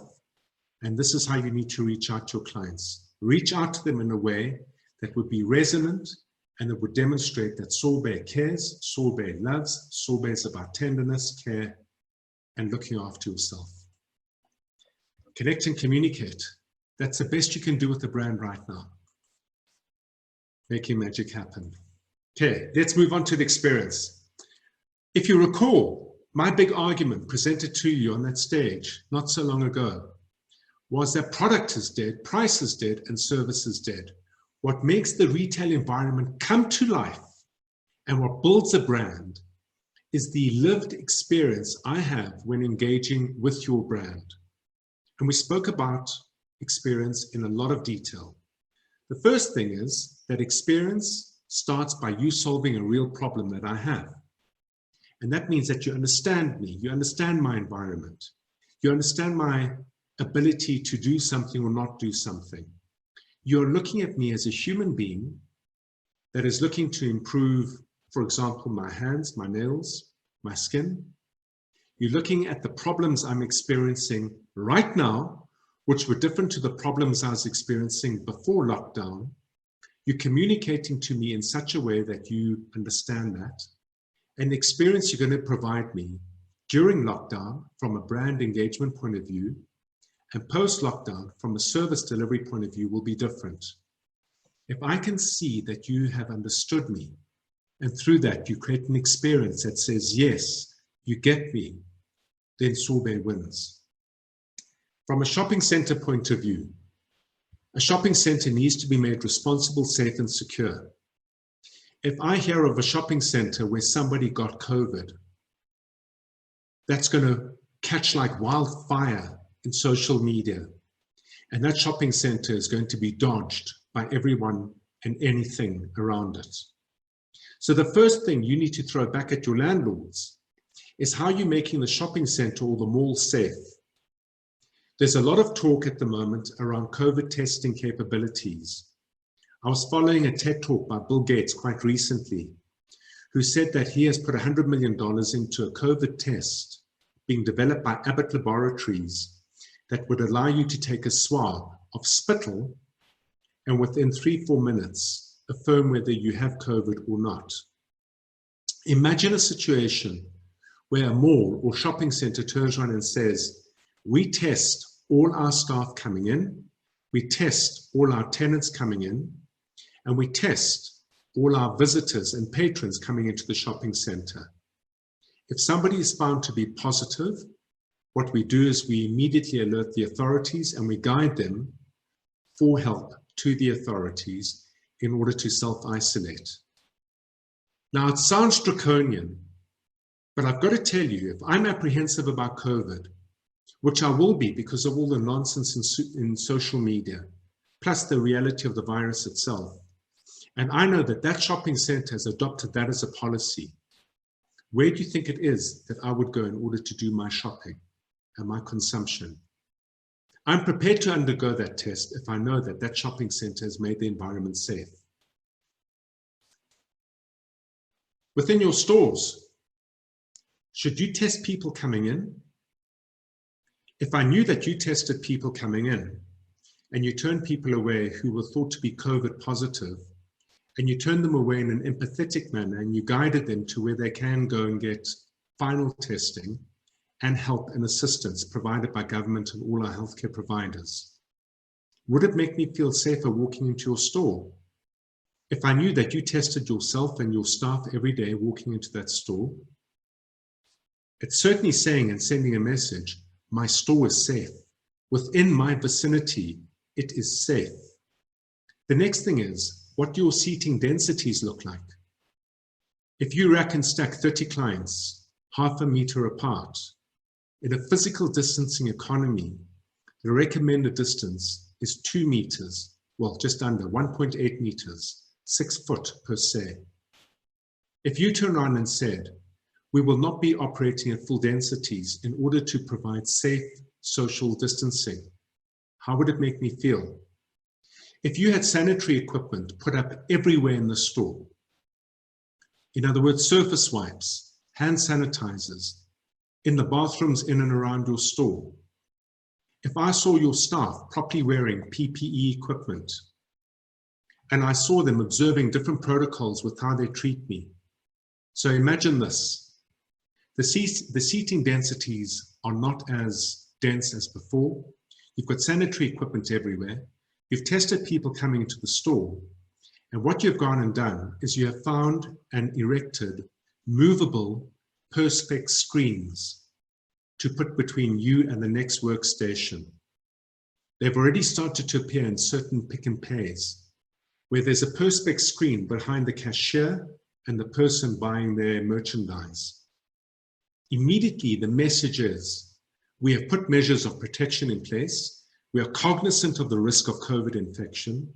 And this is how you need to reach out to your clients. Reach out to them in a way that would be resonant and that would demonstrate that Sorbet cares, Sorbet loves, Sorbet is about tenderness, care, and looking after yourself. Connect and communicate. That's the best you can do with the brand right now. Making magic happen. Okay, let's move on to the experience. If you recall, my big argument presented to you on that stage not so long ago was that product is dead, price is dead, and service is dead. What makes the retail environment come to life and what builds a brand is the lived experience I have when engaging with your brand. And we spoke about experience in a lot of detail. The first thing is that experience starts by you solving a real problem that I have. And that means that you understand me, you understand my environment, you understand my ability to do something or not do something. You're looking at me as a human being that is looking to improve, for example, my hands, my nails, my skin. You're looking at the problems I'm experiencing right now, which were different to the problems I was experiencing before lockdown. You're communicating to me in such a way that you understand that. And the experience you're going to provide me during lockdown from a brand engagement point of view and post-lockdown from a service delivery point of view will be different. If I can see that you have understood me and through that you create an experience that says, yes, you get me, then Sorbet wins. From a shopping center point of view, a shopping center needs to be made responsible, safe, and secure. If I hear of a shopping center where somebody got COVID, that's going to catch like wildfire in social media. And that shopping center is going to be dodged by everyone and anything around it. So the first thing you need to throw back at your landlords is how you're making the shopping center or the mall safe. There's a lot of talk at the moment around COVID testing capabilities. I was following a TED talk by Bill Gates quite recently, who said that he has put $100 million into a COVID test being developed by Abbott Laboratories that would allow you to take a swab of spittle and within 3-4 minutes affirm whether you have COVID or not. Imagine a situation where a mall or shopping center turns around and says, we test all our staff coming in, we test all our tenants coming in, and we test all our visitors and patrons coming into the shopping center. If somebody is found to be positive, what we do is we immediately alert the authorities and we guide them for help to the authorities in order to self-isolate. Now, it sounds draconian, but I've got to tell you, if I'm apprehensive about COVID, which I will be because of all the nonsense in social media, plus the reality of the virus itself, and I know that that shopping center has adopted that as a policy, where do you think it is that I would go in order to do my shopping and my consumption? I'm prepared to undergo that test if I know that that shopping center has made the environment safe. Within your stores, should you test people coming in? If I knew that you tested people coming in and you turned people away who were thought to be COVID positive, and you turned them away in an empathetic manner and you guided them to where they can go and get final testing and help and assistance provided by government and all our healthcare providers, would it make me feel safer walking into your store? If I knew that you tested yourself and your staff every day walking into that store, it's certainly saying and sending a message, my store is safe. Within my vicinity, it is safe. The next thing is, what do your seating densities look like? If you rack and stack 30 clients, half a meter apart, in a physical distancing economy, the recommended distance is 2 meters, well, just under 1.8 meters, 6 foot per se. If you turn around and said, we will not be operating at full densities in order to provide safe social distancing, How would it make me feel? If you had sanitary equipment put up everywhere in the store, in other words, surface wipes, hand sanitizers, in the bathrooms in and around your store, if I saw your staff properly wearing PPE equipment, and I saw them observing different protocols with how they treat me. So imagine this. The seating densities are not as dense as before. You've got sanitary equipment everywhere. You've tested people coming into the store. And what you've gone and done is you have found and erected movable perspex screens to put between you and the next workstation. They've already started to appear in certain pick and pays, where there's a perspex screen behind the cashier and the person buying their merchandise. Immediately, the message is, we have put measures of protection in place. We are cognizant of the risk of COVID infection.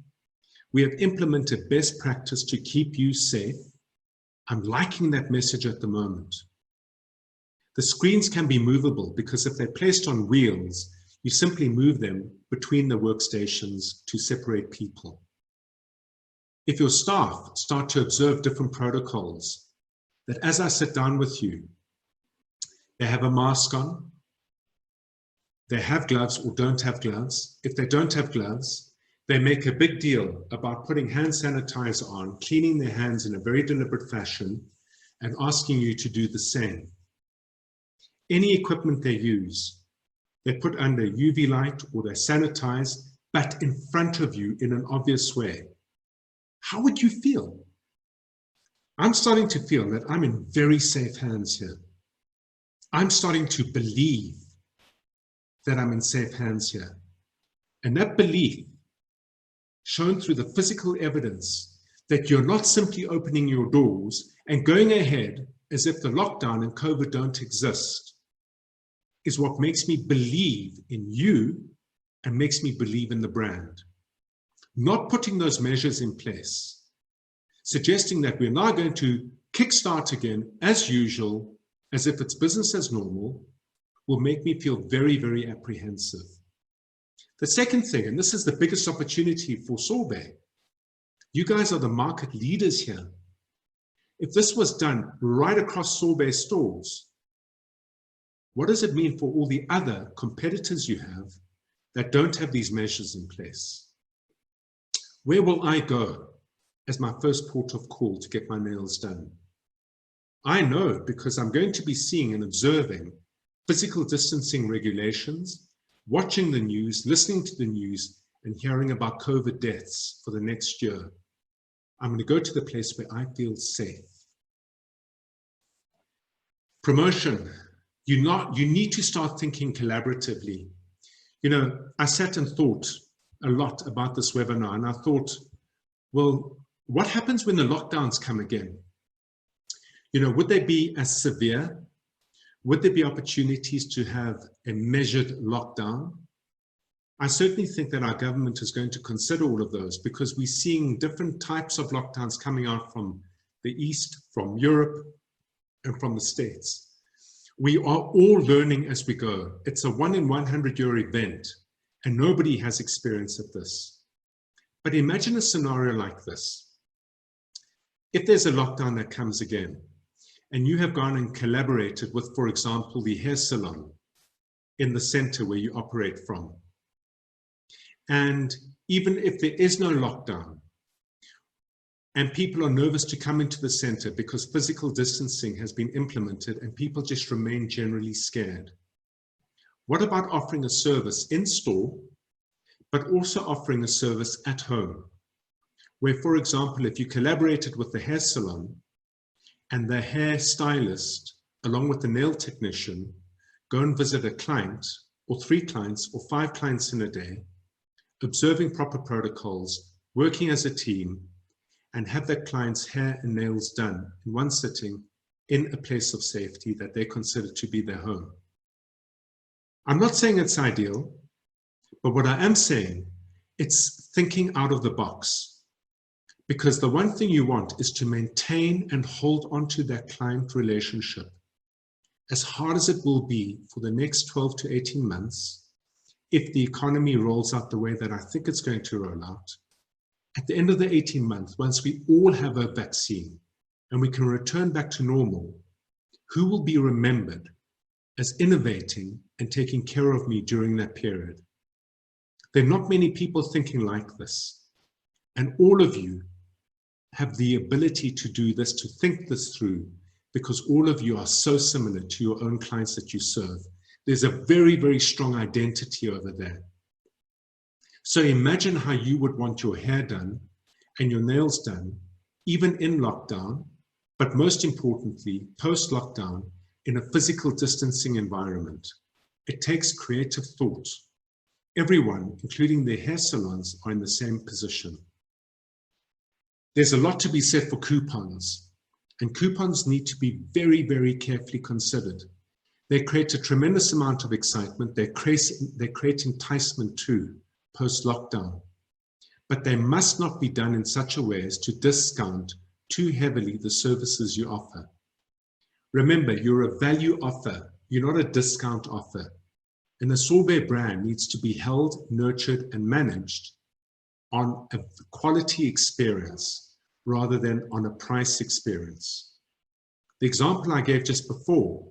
We have implemented best practice to keep you safe. I'm liking that message at the moment. The screens can be movable because if they're placed on wheels, you simply move them between the workstations to separate people. If your staff start to observe different protocols, that as I sit down with you, they have a mask on, they have gloves or don't have gloves. If they don't have gloves, they make a big deal about putting hand sanitizer on, cleaning their hands in a very deliberate fashion, and asking you to do the same. Any equipment they use, they put under UV light or they sanitize, but in front of you in an obvious way. How would you feel? I'm starting to feel that I'm in very safe hands here. I'm starting to believe that I'm in safe hands here. And that belief, shown through the physical evidence that you're not simply opening your doors and going ahead as if the lockdown and COVID don't exist, is what makes me believe in you and makes me believe in the brand. Not putting those measures in place, suggesting that we're now going to kickstart again as usual, as if it's business as normal, will make me feel very, very apprehensive. The second thing, and this is the biggest opportunity for Sorbet, you guys are the market leaders here. If this was done right across Sorbet stores, what does it mean for all the other competitors you have that don't have these measures in place? Where will I go as my first port of call to get my nails done? I know because I'm going to be seeing and observing physical distancing regulations, watching the news, listening to the news, and hearing about COVID deaths for the next year. I'm going to go to the place where I feel safe. Promotion. You need to start thinking collaboratively. You know, I sat and thought a lot about this webinar, and I thought, well, what happens when the lockdowns come again? You know, would they be as severe? Would there be opportunities to have a measured lockdown? I certainly think that our government is going to consider all of those because we're seeing different types of lockdowns coming out from the East, from Europe, and from the States. We are all learning as we go. It's a 1 in 100 year event, and nobody has experience of this. But imagine a scenario like this. If there's a lockdown that comes again, and you have gone and collaborated with, for example, the hair salon in the center where you operate from. And even if there is no lockdown, and people are nervous to come into the center because physical distancing has been implemented and people just remain generally scared. What about offering a service in store, but also offering a service at home? Where, for example, if you collaborated with the hair salon and the hair stylist, along with the nail technician, go and visit a client or 3 clients or 5 clients in a day, observing proper protocols, working as a team, and have that client's hair and nails done in one sitting in a place of safety that they consider to be their home. I'm not saying it's ideal, but what I am saying, it's thinking out of the box. Because the one thing you want is to maintain and hold onto that client relationship. As hard as it will be for the next 12 to 18 months, if the economy rolls out the way that I think it's going to roll out, at the end of the 18 months, once we all have a vaccine and we can return back to normal, who will be remembered as innovating and taking care of me during that period? There are not many people thinking like this. And all of you have the ability to do this, to think this through, because all of you are so similar to your own clients that you serve. There's a very, very strong identity over there. So imagine how you would want your hair done and your nails done, even in lockdown, but most importantly, post-lockdown, in a physical distancing environment. It takes creative thought. Everyone, including the hair salons, are in the same position. There's a lot to be said for coupons, and coupons need to be very, very carefully considered. They create a tremendous amount of excitement. They create enticement too, post-lockdown. But they must not be done in such a way as to discount too heavily the services you offer. Remember, you're a value offer. You're not a discount offer. And the Sorbet brand needs to be held, nurtured, and managed on a quality experience rather than on a price experience. The example I gave just before,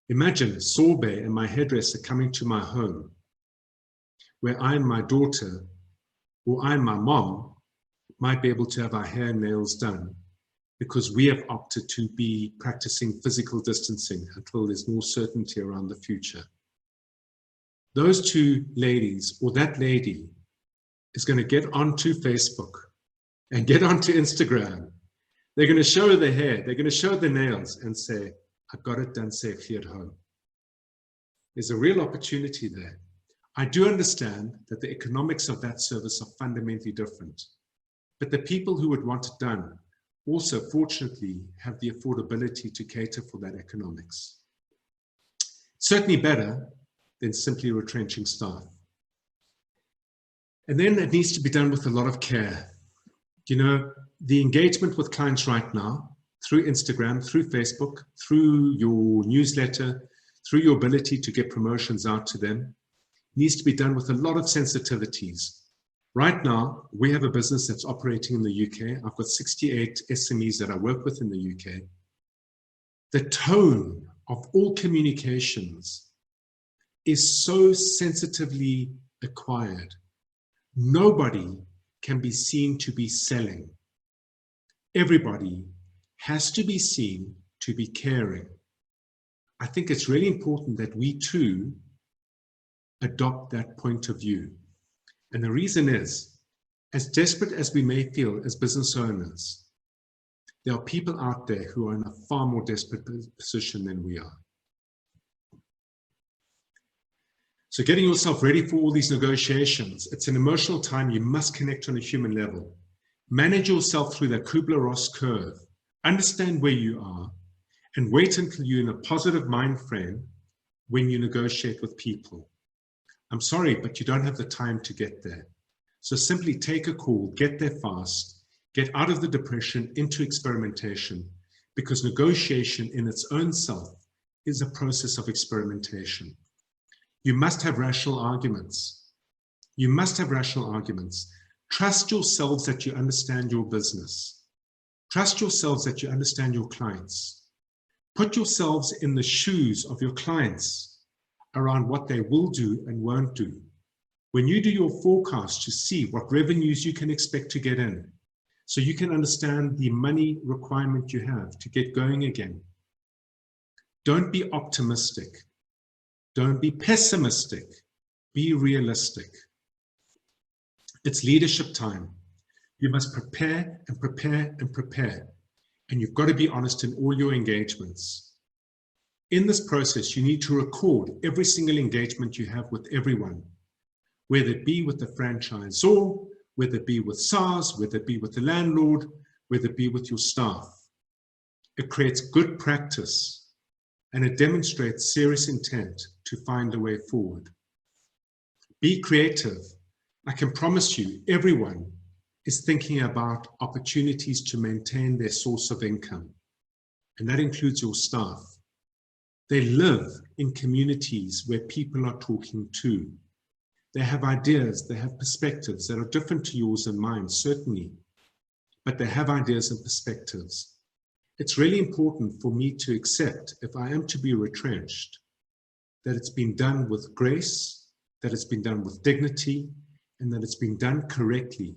imagine Sorbet and my hairdresser coming to my home, where I and my daughter, or I and my mom, might be able to have our hair and nails done because we have opted to be practicing physical distancing until there's more certainty around the future. Those two ladies, or that lady, is going to get onto Facebook and get onto Instagram. They're going to show their hair, they're going to show their nails and say, I got it done safely at home. There's a real opportunity there. I do understand that the economics of that service are fundamentally different, but the people who would want it done also, fortunately, have the affordability to cater for that economics. Certainly better than simply retrenching staff. And then it needs to be done with a lot of care. You know, the engagement with clients right now, through Instagram, through Facebook, through your newsletter, through your ability to get promotions out to them, needs to be done with a lot of sensitivities. Right now, we have a business that's operating in the UK. I've got 68 SMEs that I work with in the UK. The tone of all communications is so sensitively acquired. Nobody can be seen to be selling. Everybody has to be seen to be caring. I think it's really important that we too adopt that point of view. And the reason is, as desperate as we may feel as business owners, there are people out there who are in a far more desperate position than we are. So getting yourself ready for all these negotiations, it's an emotional time. You must connect on a human level. Manage yourself through that Kubler-Ross curve. Understand where you are and wait until you're in a positive mind frame when you negotiate with people. I'm sorry, but you don't have the time to get there. So simply take a call, get there fast, get out of the depression into experimentation, because negotiation in its own self is a process of experimentation. You must have rational arguments. You must have rational arguments. Trust yourselves that you understand your business. Trust yourselves that you understand your clients. Put yourselves in the shoes of your clients around what they will do and won't do. When you do your forecast to see what revenues you can expect to get in, so you can understand the money requirement you have to get going again. Don't be optimistic. Don't be pessimistic. Be realistic. It's leadership time. You must prepare and prepare and prepare. And you've got to be honest in all your engagements. In this process, you need to record every single engagement you have with everyone, whether it be with the franchisor, whether it be with SARS, whether it be with the landlord, whether it be with your staff. It creates good practice and it demonstrates serious intent to find a way forward. Be creative. I can promise you, everyone is thinking about opportunities to maintain their source of income, and that includes your staff. They live in communities where people are talking too. They have ideas, they have perspectives that are different to yours and mine, certainly, but they have ideas and perspectives. It's really important for me to accept, if I am to be retrenched, that it's been done with grace, that it's been done with dignity, and that it's been done correctly,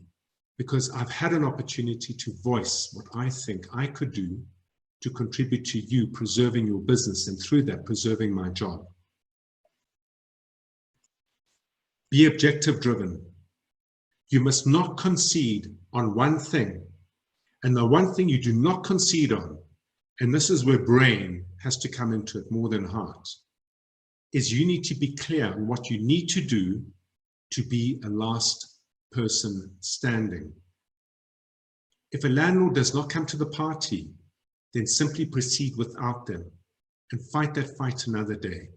because I've had an opportunity to voice what I think I could do to contribute to you preserving your business, and through that preserving my job. Be objective driven. You must not concede on one thing. And the one thing you do not concede on, and this is where brain has to come into it more than heart, is you need to be clear on what you need to do to be a last person standing. If a landlord does not come to the party, then simply proceed without them and fight that fight another day.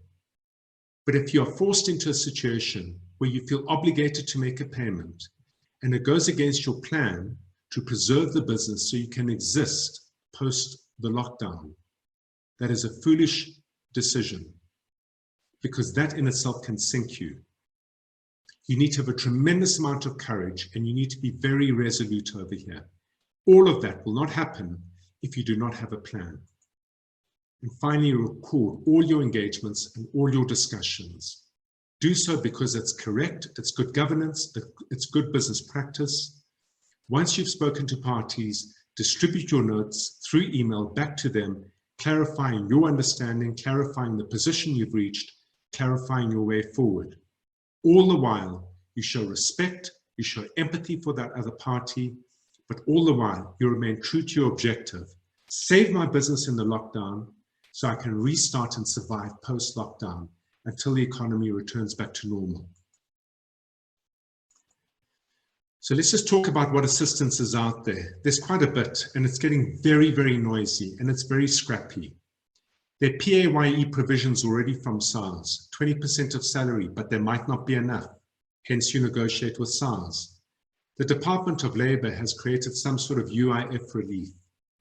But if you are forced into a situation where you feel obligated to make a payment and it goes against your plan to preserve the business so you can exist post the lockdown, that is a foolish decision, because that in itself can sink you. You need to have a tremendous amount of courage, and you need to be very resolute over here. All of that will not happen if you do not have a plan. And finally, record all your engagements and all your discussions. Do so because it's correct, it's good governance, it's good business practice. Once you've spoken to parties, distribute your notes through email back to them, clarifying your understanding, clarifying the position you've reached, clarifying your way forward. All the while, you show respect, you show empathy for that other party, but all the while, you remain true to your objective. Save my business in the lockdown so I can restart and survive post-lockdown until the economy returns back to normal. So let's just talk about what assistance is out there. There's quite a bit, and it's getting very, very noisy, and it's very scrappy. There are PAYE provisions already from SARS, 20% of salary, but there might not be enough. Hence, you negotiate with SARS. The Department of Labor has created some sort of UIF relief.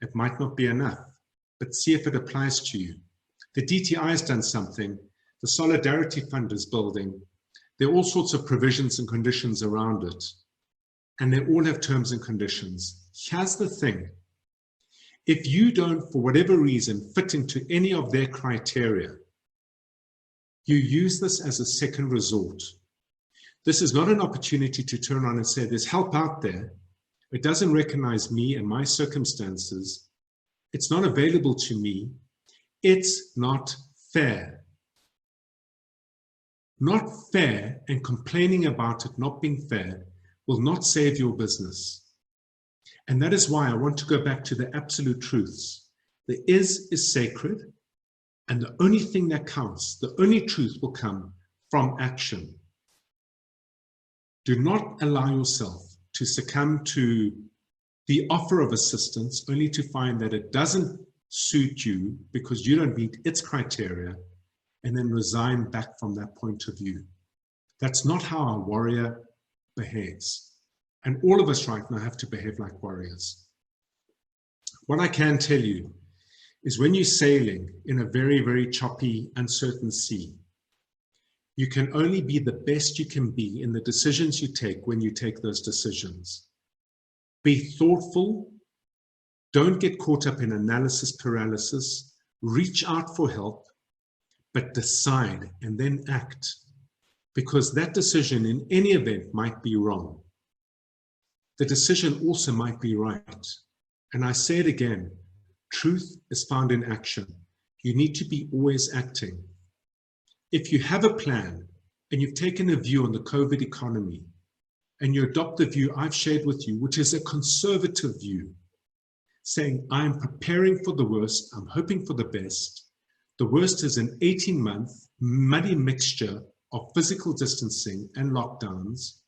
It might not be enough, but see if it applies to you. The DTI has done something. The Solidarity Fund is building. There are all sorts of provisions and conditions around it, and they all have terms and conditions. Here's the thing. If you don't, for whatever reason, fit into any of their criteria, you use this as a second resort. This is not an opportunity to turn around and say, there's help out there. It doesn't recognize me and my circumstances. It's not available to me. It's not fair. Not fair, and complaining about it not being fair will not save your business. And that is why I want to go back to the absolute truths. The is sacred, and the only thing that counts, the only truth will come from action. Do not allow yourself to succumb to the offer of assistance only to find that it doesn't suit you because you don't meet its criteria, and then resign back from that point of view. That's not how a warrior behaves. And all of us right now have to behave like warriors. What I can tell you is when you're sailing in a very, very choppy, uncertain sea, you can only be the best you can be in the decisions you take when you take those decisions. Be thoughtful. Don't get caught up in analysis paralysis. Reach out for help, but decide and then act, because that decision in any event might be wrong. The decision also might be right. And I say it again, truth is found in action. You need to be always acting. If you have a plan and you've taken a view on the COVID economy and you adopt the view I've shared with you, which is a conservative view, saying I'm preparing for the worst, I'm hoping for the best. The worst is an 18-month muddy mixture of physical distancing and lockdowns.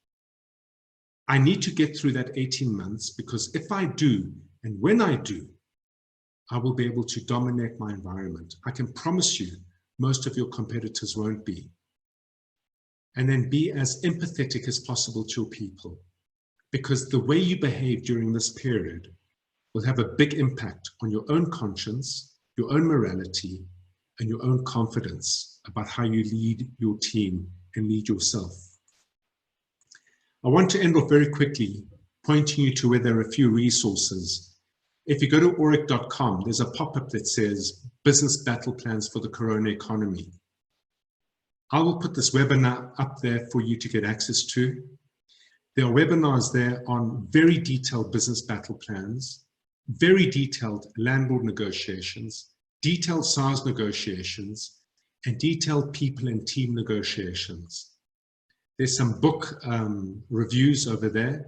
I need to get through that 18 months because if I do, and when I do, I will be able to dominate my environment. I can promise you most of your competitors won't be. And then be as empathetic as possible to your people, because the way you behave during this period will have a big impact on your own conscience, your own morality, and your own confidence about how you lead your team and lead yourself. I want to end off very quickly, pointing you to where there are a few resources. If you go to auric.com, there's a pop-up that says Business Battle Plans for the Corona Economy. I will put this webinar up there for you to get access to. There are webinars there on very detailed business battle plans, very detailed landlord negotiations, detailed SARS negotiations, and detailed people and team negotiations. There's some book reviews over there.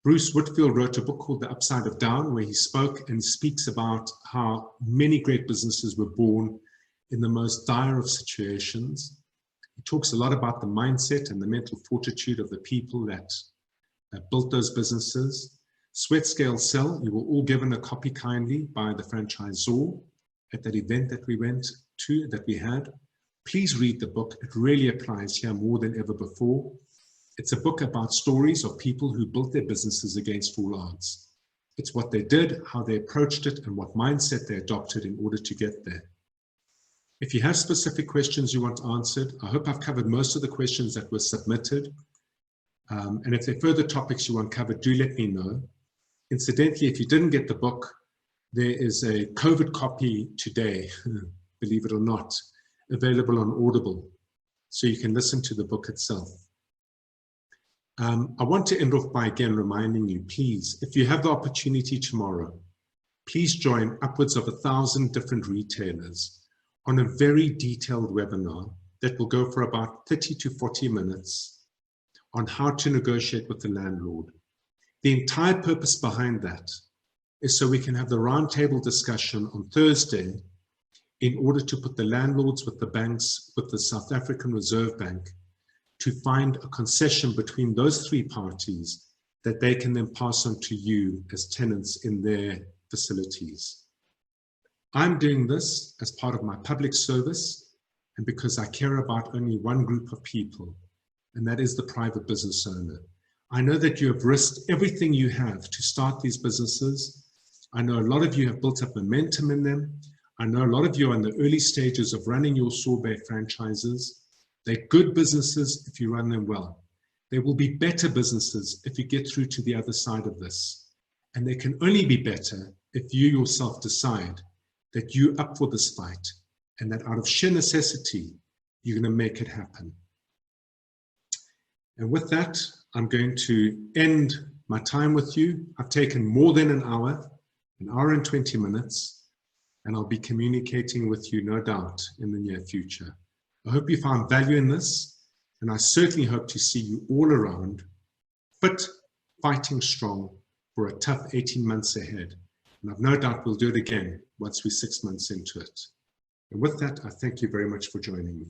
Bruce Whitfield wrote a book called The Upside of Down, where he spoke and speaks about how many great businesses were born in the most dire of situations. He talks a lot about the mindset and the mental fortitude of the people that built those businesses. Sweat Scale Sell, you were all given a copy kindly by the franchisor at that event that we went to, that we had. Please read the book. It really applies here more than ever before. It's a book about stories of people who built their businesses against all odds. It's what they did, how they approached it, and what mindset they adopted in order to get there. If you have specific questions you want answered, I hope I've covered most of the questions that were submitted. And if there are further topics you want covered, do let me know. Incidentally, if you didn't get the book, there is a COVID copy today, believe it or not, available on Audible, so you can listen to the book itself. I want to end off by again reminding you, please, if you have the opportunity tomorrow, please join upwards of 1,000 different retailers on a very detailed webinar that will go for about 30 to 40 minutes on how to negotiate with the landlord. The entire purpose behind that is so we can have the roundtable discussion on Thursday in order to put the landlords with the banks, with the South African Reserve Bank, to find a concession between those three parties that they can then pass on to you as tenants in their facilities. I'm doing this as part of my public service and because I care about only one group of people, and that is the private business owner. I know that you have risked everything you have to start these businesses. I know a lot of you have built up momentum in them. I know a lot of you are in the early stages of running your Sorbet franchises. They're good businesses if you run them well. They will be better businesses if you get through to the other side of this. And they can only be better if you yourself decide that you're up for this fight and that out of sheer necessity, you're going to make it happen. And with that, I'm going to end my time with you. I've taken more than an hour and 20 minutes, and I'll be communicating with you, no doubt, in the near future. I hope you found value in this, and I certainly hope to see you all around, fit, fighting strong for a tough 18 months ahead. And I've no doubt we'll do it again once we're 6 months into it. And with that, I thank you very much for joining me.